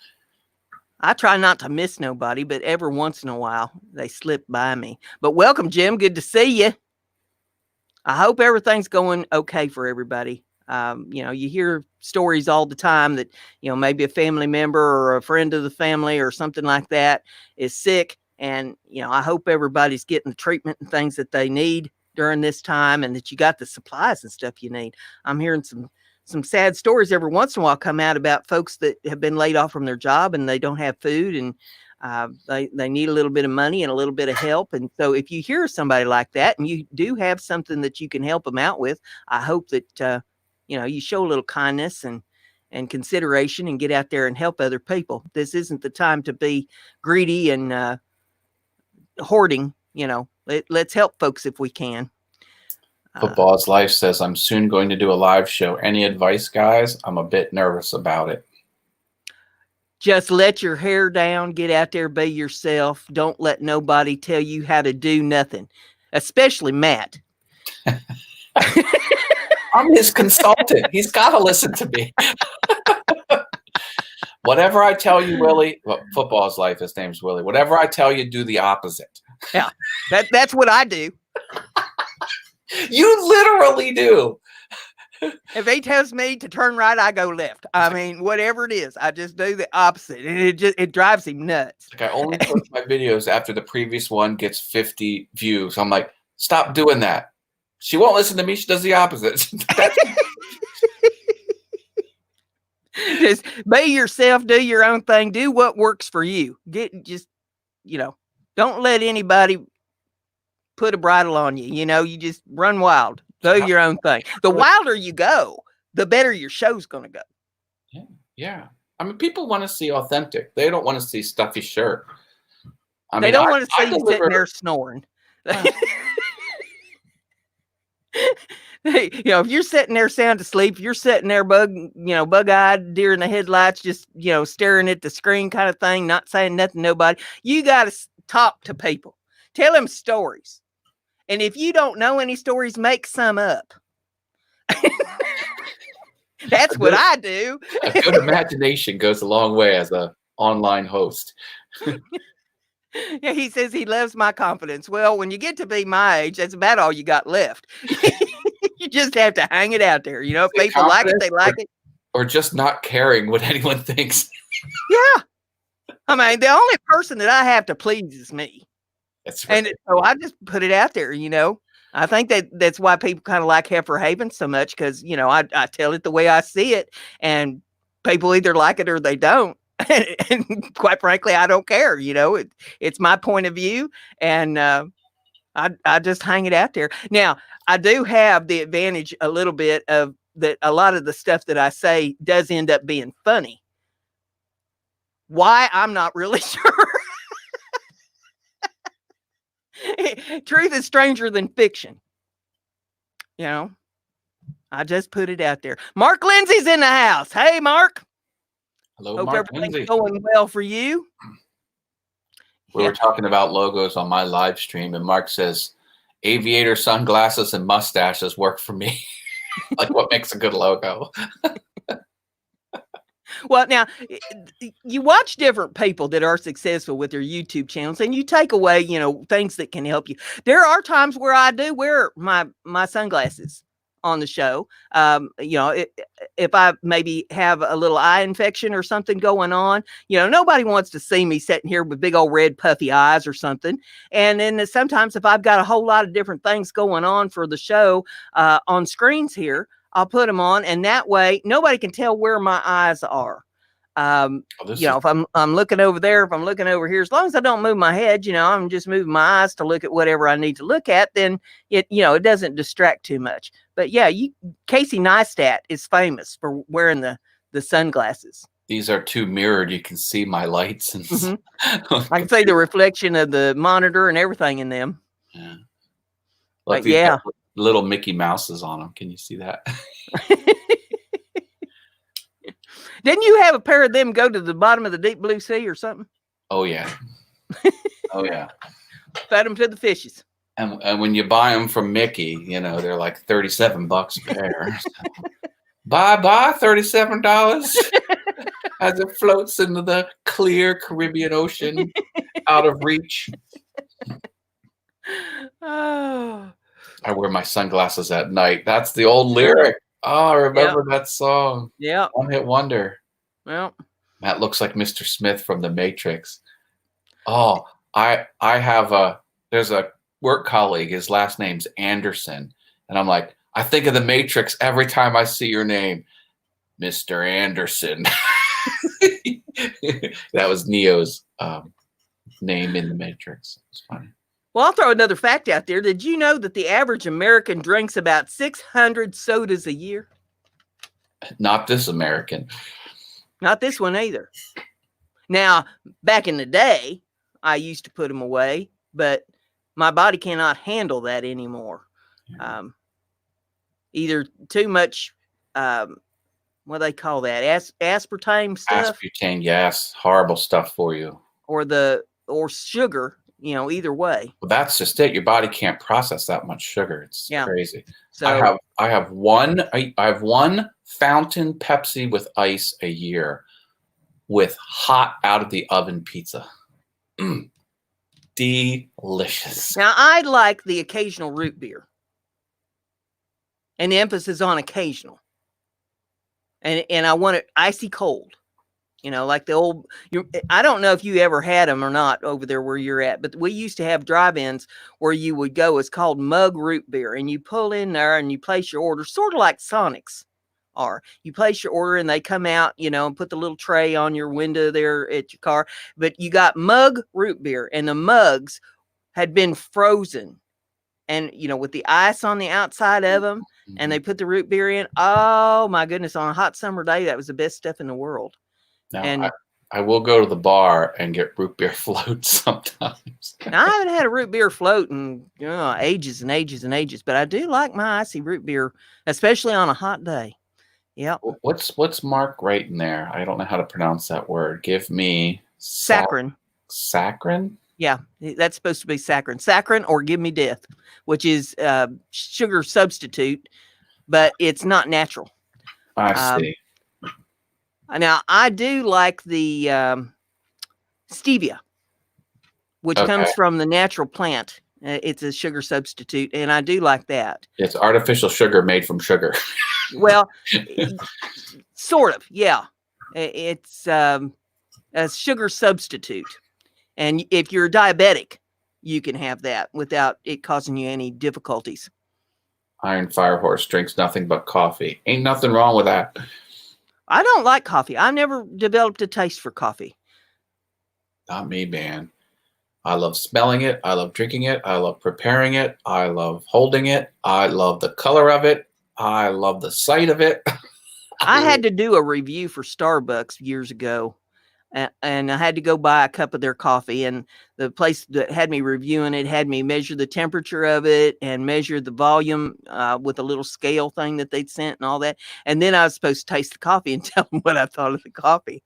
I try not to miss nobody, but every once in a while they slip by me. But welcome, Jim. Good to see you. I hope everything's going okay for everybody. You hear stories all the time that, maybe a family member or a friend of the family or something like that is sick. And, I hope everybody's getting the treatment and things that they need during this time, and that you got the supplies and stuff you need. I'm hearing some sad stories every once in a while come out about folks that have been laid off from their job and they don't have food, and they need a little bit of money and a little bit of help. And so if you hear somebody like that and you do have something that you can help them out with, I hope that, you show a little kindness and consideration and get out there and help other people. This isn't the time to be greedy and hoarding. Let's help folks if we can. Football's Life says, I'm soon going to do a live show. Any advice, guys? I'm a bit nervous about it. Just let your hair down. Get out there, be yourself. Don't let nobody tell you how to do nothing, especially Matt. I'm his consultant. He's got to listen to me. Whatever I tell you, Willie, Football's Life, his name's Willie. Whatever I tell you, do the opposite. Yeah, that's what I do. You literally do. If he tells me to turn right, I go left. I mean, whatever it is, I just do the opposite, and it drives him nuts. Like, I only post my videos after the previous one gets 50 views. I'm like, stop doing that. She won't listen to me. She does the opposite. Just be yourself. Do your own thing. Do what works for you. Don't let anybody put a bridle on you. You just run wild. Do your own thing. The wilder you go, the better your show's going to go. Yeah. I mean, people want to see authentic. They don't want to see stuffy shirt. They don't want to see you sitting there snoring. If you're sitting there sound asleep, you're sitting there bug-eyed, deer in the headlights, just, staring at the screen kind of thing, not saying nothing to nobody. You got to talk to people. Tell them stories. And if you don't know any stories, make some up. That's what I do. A good imagination goes a long way as an online host. Yeah, he says he loves my confidence. Well, when you get to be my age, that's about all you got left. You just have to hang it out there. If people like it, they like it. Or just not caring what anyone thinks. Yeah. I mean, the only person that I have to please is me. That's right. And so I just put it out there, I think that's why people kind of like Heifer Haven so much, because, I tell it the way I see it, and people either like it or they don't. And quite frankly, I don't care. It's my point of view, and I just hang it out there. Now, I do have the advantage a little bit of that. A lot of the stuff that I say does end up being funny. Why? I'm not really sure. Truth is stranger than fiction. I just put it out there. Mark Lindsay's in the house. Hey, Mark. Hello, Hope Mark everything's Lindsay. going well for you. We were talking about logos on my live stream, and Mark says, aviator sunglasses and mustaches work for me. Like, what makes a good logo? Well, now, you watch different people that are successful with their YouTube channels, and you take away, things that can help you. There are times where I do wear my sunglasses on the show. If I maybe have a little eye infection or something going on, nobody wants to see me sitting here with big old red puffy eyes or something. And then sometimes if I've got a whole lot of different things going on for the show on screens here, I'll put them on, and that way nobody can tell where my eyes are. If I'm looking over there, if I'm looking over here, as long as I don't move my head, I'm just moving my eyes to look at whatever I need to look at, then it doesn't distract too much. But yeah, Casey Neistat is famous for wearing the sunglasses. These are too mirrored. You can see my lights. And I can see the reflection of the monitor and everything in them. Yeah. Look, but yeah. Little Mickey Mouses on them. Can you see that? Didn't you have a pair of them go to the bottom of the deep blue sea or something? Oh, yeah. Oh, yeah. Fed them to the fishes. And when you buy them from Mickey, you know, they're like $37 a pair. Bye, $37 as it floats into the clear Caribbean Ocean out of reach. Oh, I wear my sunglasses at night. That's the old lyric. Oh, I remember that song. yeah. One Hit Wonder. Well, That looks like Mr. Smith from The Matrix. Oh, there's a work colleague. His last name's Anderson. And I'm like, I think of The Matrix every time I see your name, Mr. Anderson. That was Neo's name in The Matrix. It's funny. well, I'll throw another fact out there. Did you know that the average American drinks about 600 sodas a year? Not this American. Not this one either. Now, back in the day, I used to put them away, but my body cannot handle that anymore. Either too much, what do they call that? Aspartame stuff? Aspartame, yes. Horrible stuff for you. Or sugar, you know, either way. Well, that's just it. Your body can't process that much sugar. It's crazy. So I have one fountain Pepsi with ice a year with hot out of the oven pizza. Delicious. now I like the occasional root beer. And the emphasis on occasional. And I want it icy cold. You know, like the old, I don't know if you ever had them or not over there where you're at, but we used to have drive-ins where you would go. It's called mug root beer. And you pull in there and you place your order, sort of like Sonic's are. You place your order and they come out, you know, and put the little tray on your window there at your car. But you got mug root beer, and the mugs had been frozen. And, you know, with the ice on the outside of them, and they put the root beer in. Oh, my goodness. On a hot summer day, that was the best stuff in the world. Now, And I will go to the bar and get root beer floats sometimes. I haven't had a root beer float in ages and ages and ages, but I do like my icy root beer, especially on a hot day. Yeah. What's Mark writing there? I don't know how to pronounce that word. Give me saccharin. Saccharin? Yeah, that's supposed to be saccharin. Saccharin or give me death, which is sugar substitute, but it's not natural. I see. Now, I do like the stevia, which comes from the natural plant. It's a sugar substitute, and I do like that. It's artificial sugar made from sugar. Well, sort of, yeah. It's a sugar substitute. And if you're diabetic, you can have that without it causing you any difficulties. Iron Firehorse drinks nothing but coffee. Ain't nothing wrong with that. I don't like coffee. I've never developed a taste for coffee. Not me, man. I love smelling it. I love drinking it. I love preparing it. I love holding it. I love the color of it. I love the sight of it. I had to do a review for Starbucks years ago, and I had to go buy a cup of their coffee, and the place that had me reviewing it had me measure the temperature of it and measure the volume with a little scale thing that they'd sent and all that. And then I was supposed to taste the coffee and tell them what I thought of the coffee.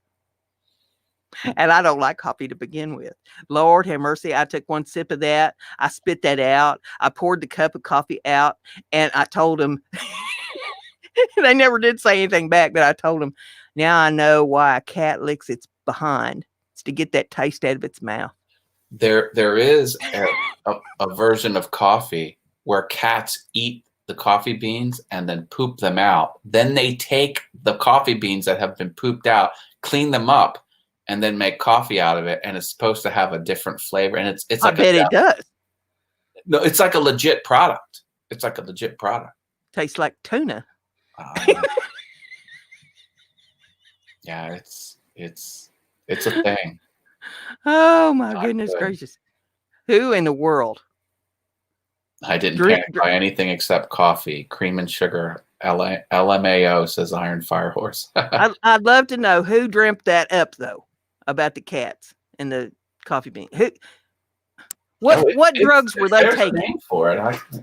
And I don't like coffee to begin with. Lord have mercy. I took one sip of that. I spit that out. I poured the cup of coffee out, and I told them, they never did say anything back, but I told them, now I know why a cat licks its behind. It's to get that taste out of its mouth. There is a version of coffee where cats eat the coffee beans and then poop them out. Then they take the coffee beans that have been pooped out, clean them up, and then make coffee out of it. And it's supposed to have a different flavor. And it's like I bet it does. No, it's like a legit product. It's like a legit product. Tastes like tuna. Yeah, it's a thing. Oh my goodness gracious. Who in the world? I didn't panic by anything except coffee, cream and sugar. LMAO, says Iron Firehorse. I'd love to know who dreamt that up though, about the cats and the coffee bean. What drugs were they taking for it?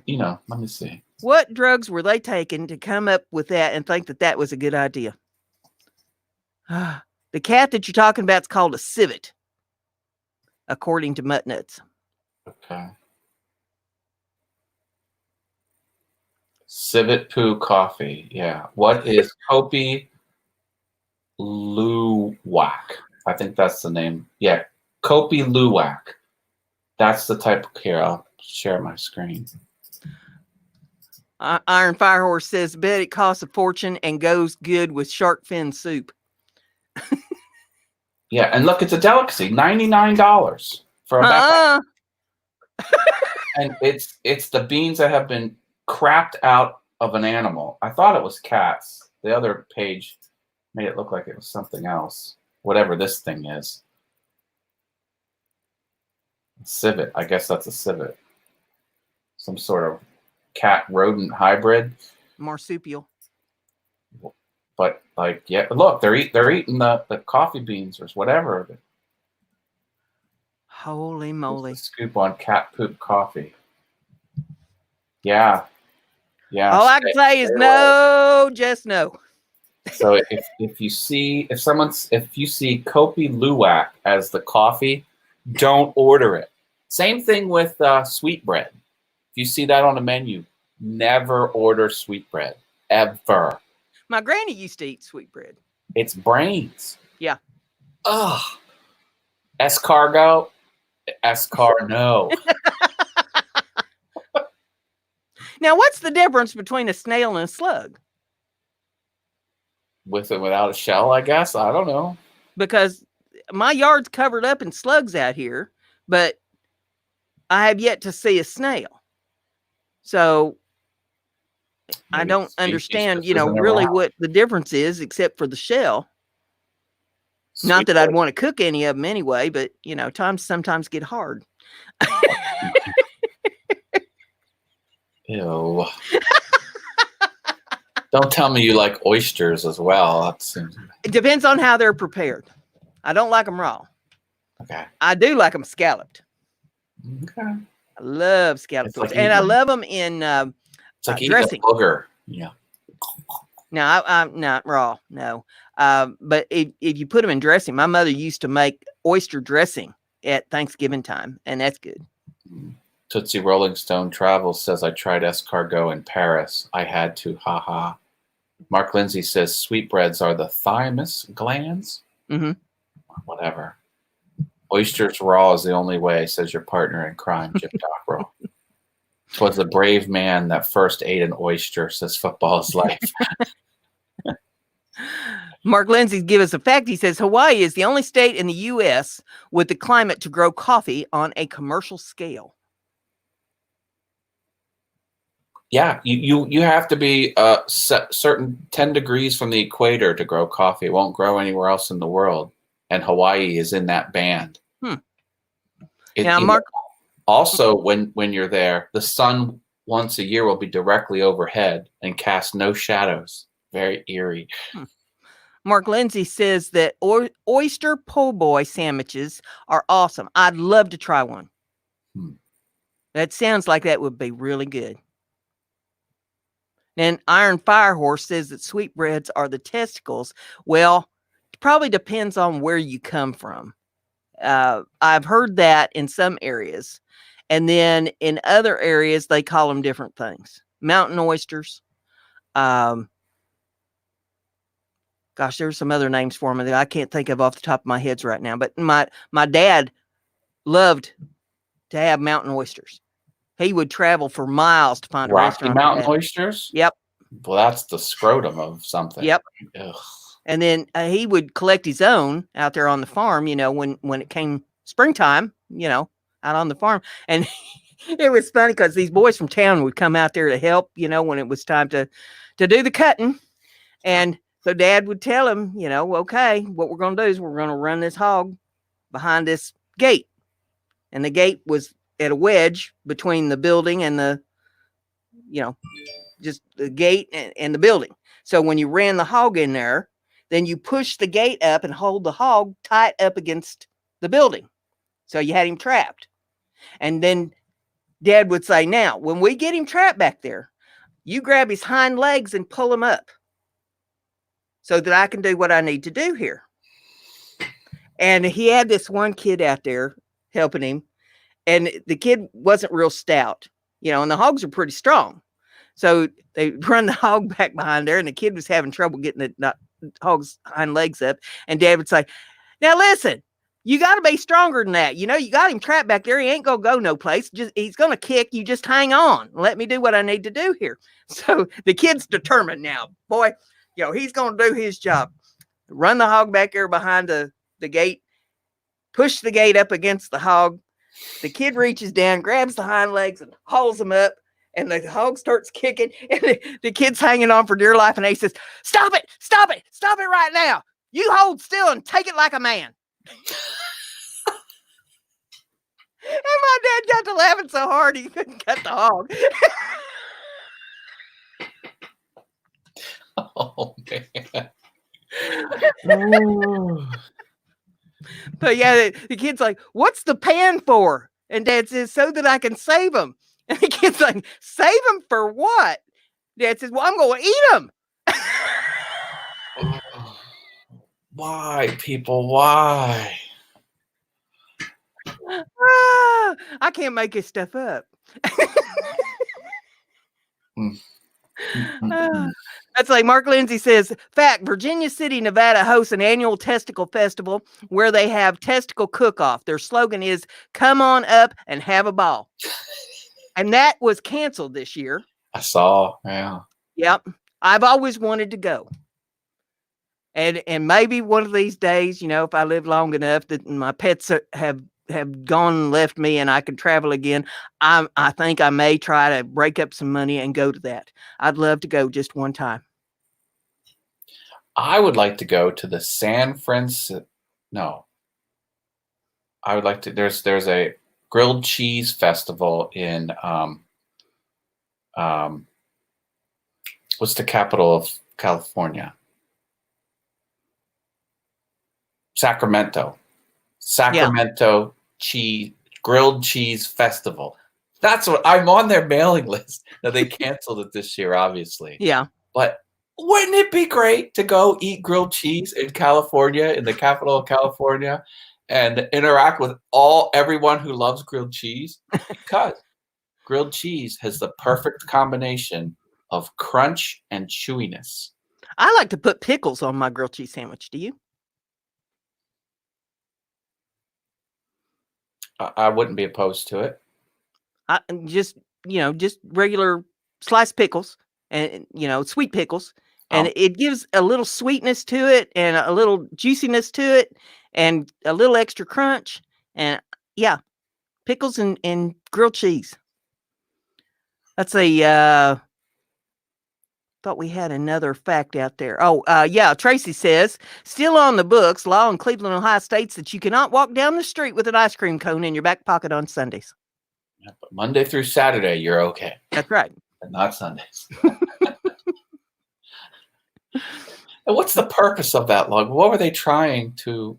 Let me see. What drugs were they taking to come up with that and think that that was a good idea? The cat that you're talking about is called a civet, according to Mutt Nuts. Okay. Civet Poo Coffee. Yeah. What is Kopi Luwak? I think that's the name. Yeah. Kopi Luwak. That's the type of here. I'll share my screen. Iron Firehorse says, bet it costs a fortune and goes good with shark fin soup. Yeah, and look, it's a delicacy. $99 for a bag. And it's the beans that have been crapped out of an animal. I thought it was cats. The other page made it look like it was something else. Whatever this thing is. Civet. I guess that's a civet. Some sort of cat rodent hybrid. Marsupial. But like, yeah, look, they're eating the coffee beans or whatever. Holy moly! Scoop on cat poop coffee. Yeah, yeah. All I can say is no, just no. So if you see Kopi Luwak as the coffee, don't order it. Same thing with sweetbread. If you see that on the menu, never order sweetbread ever. My granny used to eat sweetbread. It's brains. Yeah. Ugh. Escargot. No. Now, what's the difference between a snail and a slug? With and without a shell, I guess. I don't know. Because my yard's covered up in slugs out here, but I have yet to see a snail. So maybe I don't understand, really what the difference is, except for the shell. Sweet Not that bread. I'd want to cook any of them anyway, but times sometimes get hard. Ew. Don't tell me you like oysters as well. It depends on how they're prepared. I don't like them raw. Okay. I do like them scalloped. Okay. I love scalloped oysters, and I love them in it's like dressing. A booger. Yeah. No, I'm not raw. No. But if you put them in dressing, my mother used to make oyster dressing at Thanksgiving time, and that's good. Tootsie Rolling Stone Travels says, I tried escargot in Paris. I had to, haha. Mark Lindsay says, sweetbreads are the thymus glands? Mm-hmm. Whatever. Oysters raw is the only way, says your partner in crime, Jim Dockrell. 'Twas the brave man that first ate an oyster, says Football is Life. Mark Lindsay give us a fact. He says, Hawaii is the only state in the U.S. with the climate to grow coffee on a commercial scale. Yeah, you have to be certain 10 degrees from the equator to grow coffee. It won't grow anywhere else in the world. And Hawaii is in that band. Now, Mark. Also, when you're there, the sun once a year will be directly overhead and cast no shadows. Very eerie. Mark Lindsay says that oyster po' boy sandwiches are awesome. I'd love to try one. That sounds like that would be really good. And Iron Firehorse says that sweetbreads are the testicles. Well, it probably depends on where you come from. I've heard that in some areas. And then in other areas, they call them different things. Mountain oysters. Gosh, there's some other names for them that I can't think of off the top of my head right now. But my dad loved to have mountain oysters. He would travel for miles to find a restaurant. Rocky Mountain oysters? Yep. Well, that's the scrotum of something. Yep. Ugh. And then he would collect his own out there on the farm, when it came springtime, out on the farm. And it was funny because these boys from town would come out there to help, when it was time to do the cutting. And so Dad would tell him, okay, what we're going to do is we're going to run this hog behind this gate. And the gate was at a wedge between the building and the, just the gate and the building. So when you ran the hog in there, then you push the gate up and hold the hog tight up against the building. So you had him trapped. And then Dad would say, now, when we get him trapped back there, you grab his hind legs and pull him up so that I can do what I need to do here. And he had this one kid out there helping him. and the kid wasn't real stout, and the hogs are pretty strong. So they run the hog back behind there, and the kid was having trouble getting the hog's hind legs up. And Dad would say, "Now listen, you got to be stronger than that. You got him trapped back there. He ain't gonna go no place. He's gonna kick. You just hang on. Let me do what I need to do here." So the kid's determined now, boy. He's gonna do his job. Run the hog back there behind the gate. Push the gate up against the hog. The kid reaches down, grabs the hind legs, and hauls them up. And the hog starts kicking, and the kid's hanging on for dear life. And he says, "Stop it! Stop it! Stop it right now! You hold still and take it like a man." And my dad got to laughing so hard he couldn't cut the hog. Oh, man. But yeah, the kid's like, "What's the pan for?" And Dad says, "So that I can save them." And the kid's like, "Save them for what?" Dad says, "Well, I'm going to eat them." Why, people? Why? I can't make this stuff up. That's like Mark Lindsay says, fact, Virginia City, Nevada hosts an annual testicle festival where they have testicle cook-off. Their slogan is, "Come on up and have a ball." And that was canceled this year. I saw, yeah. Yep. I've always wanted to go. And maybe one of these days, if I live long enough that my pets have gone and left me and I can travel again, I think I may try to break up some money and go to that. I'd love to go just one time. I would like to go to the San Francisco. No. I would like to. There's a grilled cheese festival in what's the capital of California? Sacramento. Sacramento grilled cheese festival. That's what I'm on their mailing list. Now they canceled it this year, obviously. Yeah. But wouldn't it be great to go eat grilled cheese in California, in the capital of California, and interact with everyone who loves grilled cheese? Because grilled cheese has the perfect combination of crunch and chewiness. I like to put pickles on my grilled cheese sandwich. Do you? I wouldn't be opposed to it. Just regular sliced pickles and, sweet pickles. And it gives a little sweetness to it and a little juiciness to it and a little extra crunch. And yeah, pickles and grilled cheese. That's thought we had another fact out there. Oh, yeah. Tracy says, still on the books, law in Cleveland, Ohio states that you cannot walk down the street with an ice cream cone in your back pocket on Sundays. Yeah, but Monday through Saturday, you're okay. That's right. But not Sundays. And what's the purpose of that law? What were they trying to,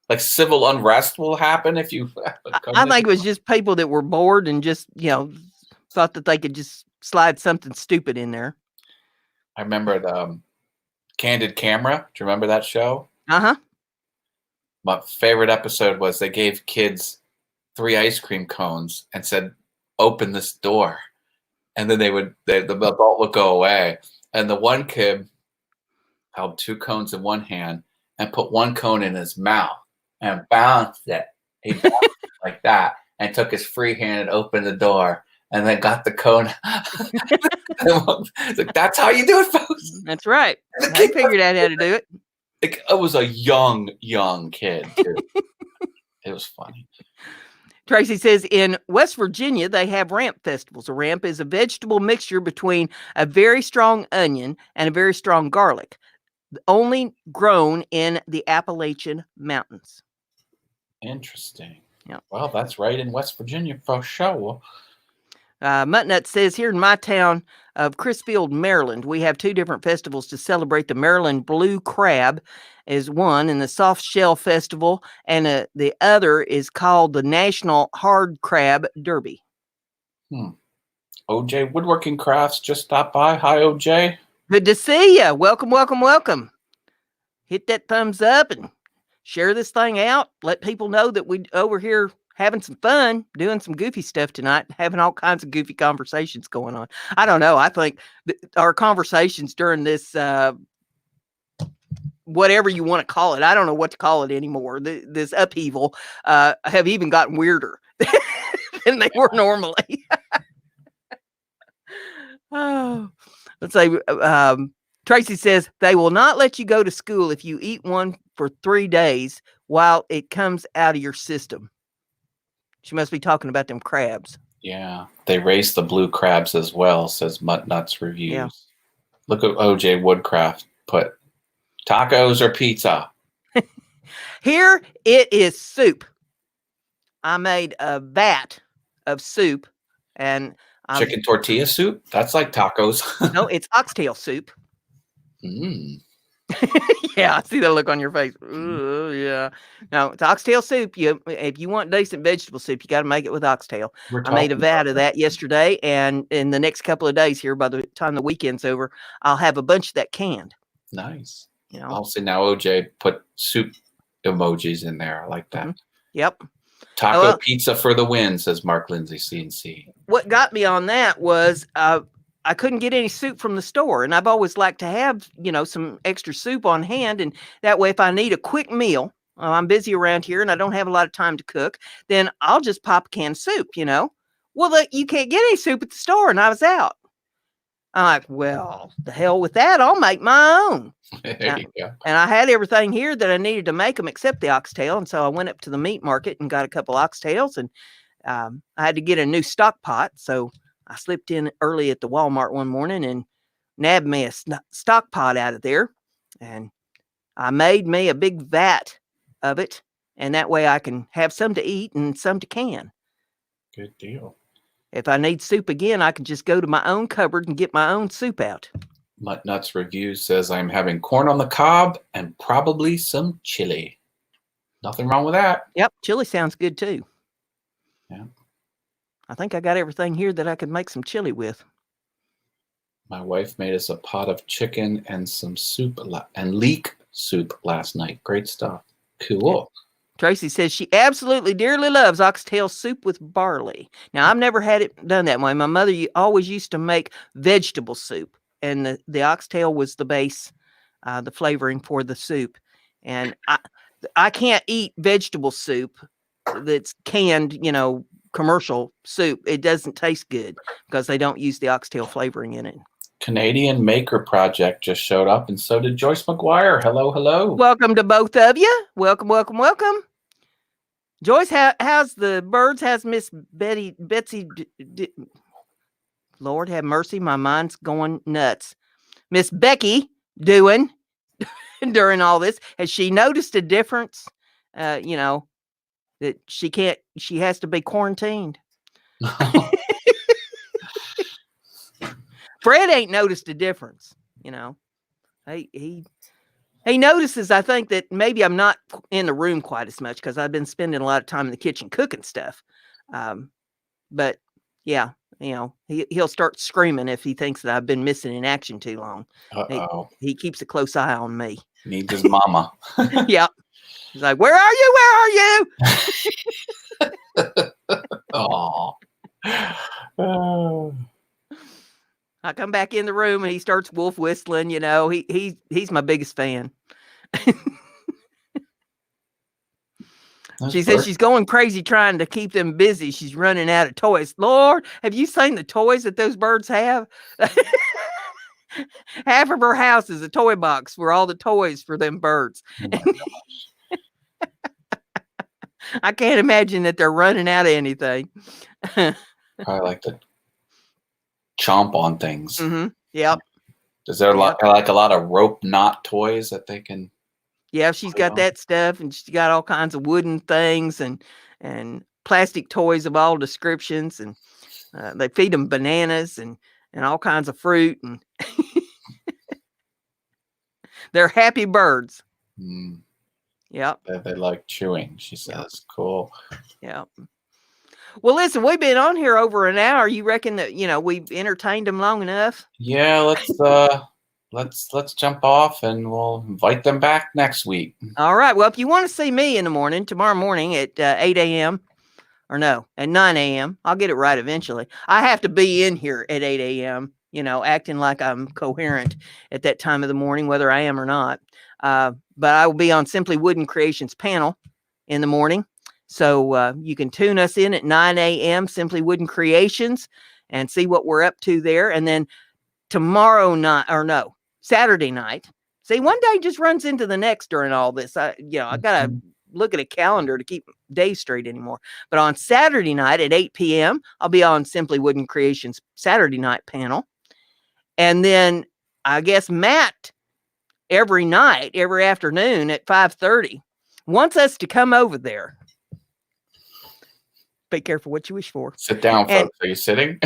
like, civil unrest will happen if you? I think it was just people that were bored and just, thought that they could just slide something stupid in there. I remember the Candid Camera. Do you remember that show? Uh-huh. My favorite episode was they gave kids 3 ice cream cones and said, "Open this door," and then the adult would go away, and the one kid held 2 cones in one hand and put 1 cone in his mouth and bounced it. He bounced it like that and took his free hand and opened the door and then got the cone. Like, that's how you do it, folks. That's right. I figured out how to do it. It was a young kid, too. It was funny. Tracy says in West Virginia, they have ramp festivals. A ramp is a vegetable mixture between a very strong onion and a very strong garlic, only grown in the Appalachian Mountains. Interesting. Yeah. Well, that's right in West Virginia for sure. Muttnut says here in my town of Crisfield, Maryland, we have 2 different festivals to celebrate. The Maryland Blue Crab is one, and the Soft Shell Festival, and the other is called the National Hard Crab Derby. OJ Woodworking Crafts just stopped by. Hi, OJ. Good to see you. Welcome, welcome, welcome. Hit that thumbs up and share this thing out. Let people know that we over here having some fun, doing some goofy stuff tonight, having all kinds of goofy conversations going on. I don't know. I think our conversations during this, whatever you want to call it, I don't know what to call it anymore. This upheaval have even gotten weirder than they were normally. Oh, let's say Tracy says they will not let you go to school if you eat one for 3 days while it comes out of your system. She must be talking about them crabs. Yeah, they race the blue crabs as well, says Mutt Nuts Reviews. Yeah. Look at OJ Woodcraft put tacos or pizza. Here it is soup. I made a vat of soup and Chicken tortilla soup? That's like tacos. no, it's oxtail soup. Mm. Yeah, I see the look on your face. Ooh, yeah. No, it's oxtail soup. If you want decent vegetable soup, you got to make it with oxtail. I made a vat of that yesterday, and in the next couple of days here, by the time the weekend's over, I'll have a bunch of that canned. Nice. You know, I'll see now. OJ put soup emojis in there. I like that. Mm-hmm. Yep. Taco pizza for the win, says Mark Lindsay CNC. What got me on that was I couldn't get any soup from the store, and I've always liked to have, some extra soup on hand, and that way if I need a quick meal, I'm busy around here and I don't have a lot of time to cook, then I'll just pop a can of soup, Well, you can't get any soup at the store, and I was out. I'm like, well, the hell with that. I'll make my own. There you go. And I had everything here that I needed to make them except the oxtail, and so I went up to the meat market and got a couple oxtails, and I had to get a new stock pot, so I slipped in early at the Walmart one morning and nabbed me a stock pot out of there, and I made me a big vat of it, and that way I can have some to eat and some to can. Good deal. If I need soup again, I can just go to my own cupboard and get my own soup out. Mutt Nuts Review says I'm having corn on the cob and probably some chili. Nothing wrong with that. Yep, chili sounds good too. Yeah. I think I got everything here that I could make some chili with. My wife made us a pot of chicken and some soup and leek soup last night. Great stuff. Cool. Tracy says she absolutely dearly loves oxtail soup with barley. Now, I've never had it done that way. My mother always used to make vegetable soup, and the oxtail was the base, the flavoring for the soup. And I can't eat vegetable soup that's canned, commercial soup. It doesn't taste good because they don't use the oxtail flavoring in it. Canadian Maker Project just showed up, and so did Joyce McGuire. Hello, hello. Welcome to both of you. Welcome, welcome, welcome. Joyce, how's the birds? How's Miss Betsy? Lord have mercy, my mind's going nuts. Miss Becky doing during all this? Has she noticed a difference? That she has to be quarantined. Fred ain't noticed a difference, He notices, I think, that maybe I'm not in the room quite as much because I've been spending a lot of time in the kitchen cooking stuff. But yeah, he'll start screaming if he thinks that I've been missing in action too long. He keeps a close eye on me. Needs his mama. Yeah. He's like, where are you? Where are you? Oh. I come back in the room and he starts wolf whistling. He's my biggest fan. She says she's going crazy trying to keep them busy. She's running out of toys. Lord, have you seen the toys that those birds have? Half of her house is a toy box for all the toys for them birds. I can't imagine that they're running out of anything. Probably like to chomp on things. Mm-hmm. Yep. Is there like a lot of rope knot toys that they can? Yeah, she's got that stuff, and she's got all kinds of wooden things and plastic toys of all descriptions, and they feed them bananas and all kinds of fruit, and they're happy birds. Mm. Yep. They like chewing, she says. Yep. Cool. Yeah. Well, listen, we've been on here over an hour. You reckon that, we've entertained them long enough? Yeah, let's jump off and we'll invite them back next week. All right. Well, if you want to see me in the morning, tomorrow morning at 8 a.m., or no, at 9 a.m. I'll get it right eventually. I have to be in here at 8 a.m., acting like I'm coherent at that time of the morning, whether I am or not. But I will be on Simply Wooden Creations panel in the morning. So you can tune us in at 9 a.m., Simply Wooden Creations, and see what we're up to there. And then tomorrow night, or no, Saturday night. See, one day just runs into the next during all this. I got to look at a calendar to keep days straight anymore. But on Saturday night at 8 p.m., I'll be on Simply Wooden Creations Saturday night panel. And then I guess Matt every night, every afternoon at 5:30 wants us to come over there. Be careful what you wish for. Sit down, folks. Are you sitting?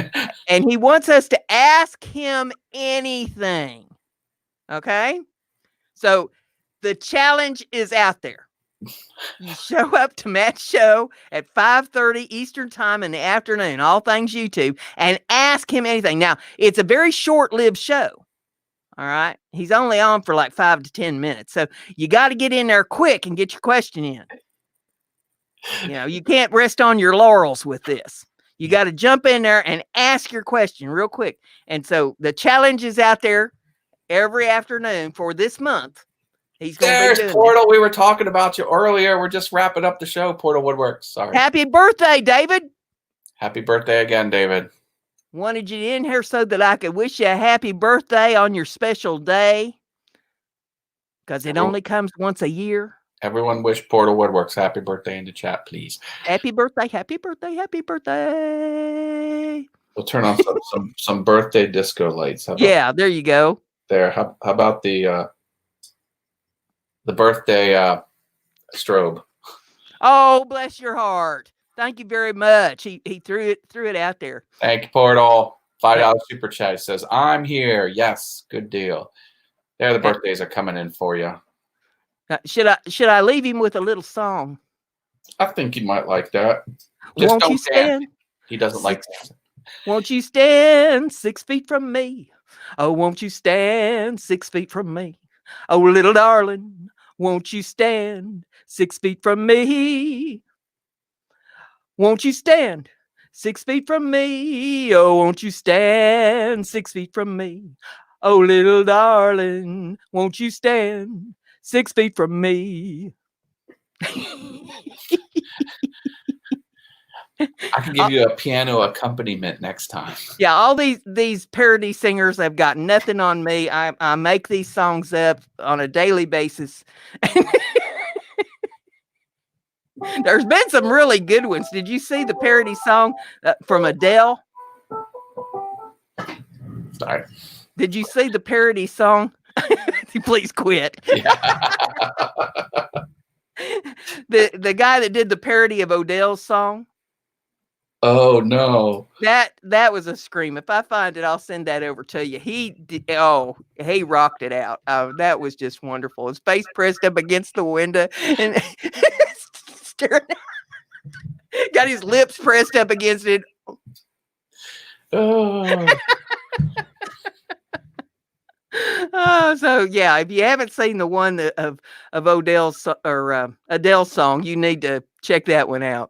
And he wants us to ask him anything. Okay? So the challenge is out there. You show up to Matt's show at 5:30 Eastern time in the afternoon, all things YouTube, and ask him anything. Now, it's a very short-lived show. All right? He's only on for like 5 to 10 minutes. So you got to get in there quick and get your question in. You can't rest on your laurels with this. You got to jump in there and ask your question real quick. And so the challenge is out there every afternoon for this month. He's going to be doing Portal. We were talking about you earlier. We're just wrapping up the show. Portal Woodworks. Sorry. Happy birthday, David. Happy birthday again, David. Wanted you in here so that I could wish you a happy birthday on your special day. Because it only comes once a year. Everyone wish Portal Woodworks happy birthday in the chat, please. Happy birthday, happy birthday, happy birthday. We'll turn on some birthday disco lights. Yeah, there you go. There. How about the birthday strobe? Oh, bless your heart. Thank you very much. He threw it out there. Thank you, Portal. $5 super chat says, I'm here. Yes, good deal. There, the birthdays are coming in for you. Should I leave him with a little song? I think he might like that. Just won't don't you stand? dance. He doesn't like dancing. Won't you stand 6 feet from me? Oh, won't you stand 6 feet from me? Oh, little darling, won't you stand 6 feet from me? Won't you stand 6 feet from me? Oh, won't you stand 6 feet from me? Oh, little darling, won't you stand 6 feet from me? I can give you a piano accompaniment next time. Yeah, all these parody singers have got nothing on me. I make these songs up on a daily basis. There's been some really good ones. Did you see the parody song from Adele? Sorry. Did you see the parody song? Please quit. Yeah. The guy that did the parody of Odell's song. Oh no. That was a scream. If I find it, I'll send that over to you. He rocked it out. That was just wonderful. His face pressed up against the window and staring. Got his lips pressed up against it. Oh. So yeah, if you haven't seen the one of Odell's or Adele's song, you need to check that one out.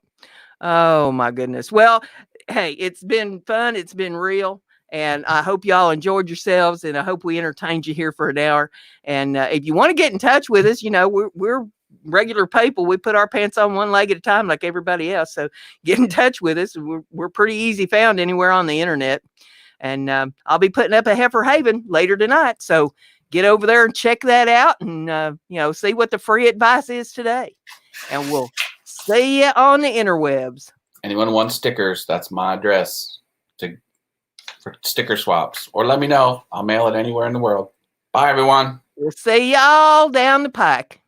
Oh my goodness. Well, hey, it's been fun. It's been real. And I hope y'all enjoyed yourselves, and I hope we entertained you here for an hour. And if you want to get in touch with us, we're regular people. We put our pants on one leg at a time like everybody else. So get in touch with us. We're pretty easy found anywhere on the internet. And I'll be putting up a Heifer Haven later tonight. So get over there and check that out and, see what the free advice is today. And we'll see you on the interwebs. Anyone wants stickers, that's my address for sticker swaps. Or let me know. I'll mail it anywhere in the world. Bye, everyone. We'll see y'all down the pike.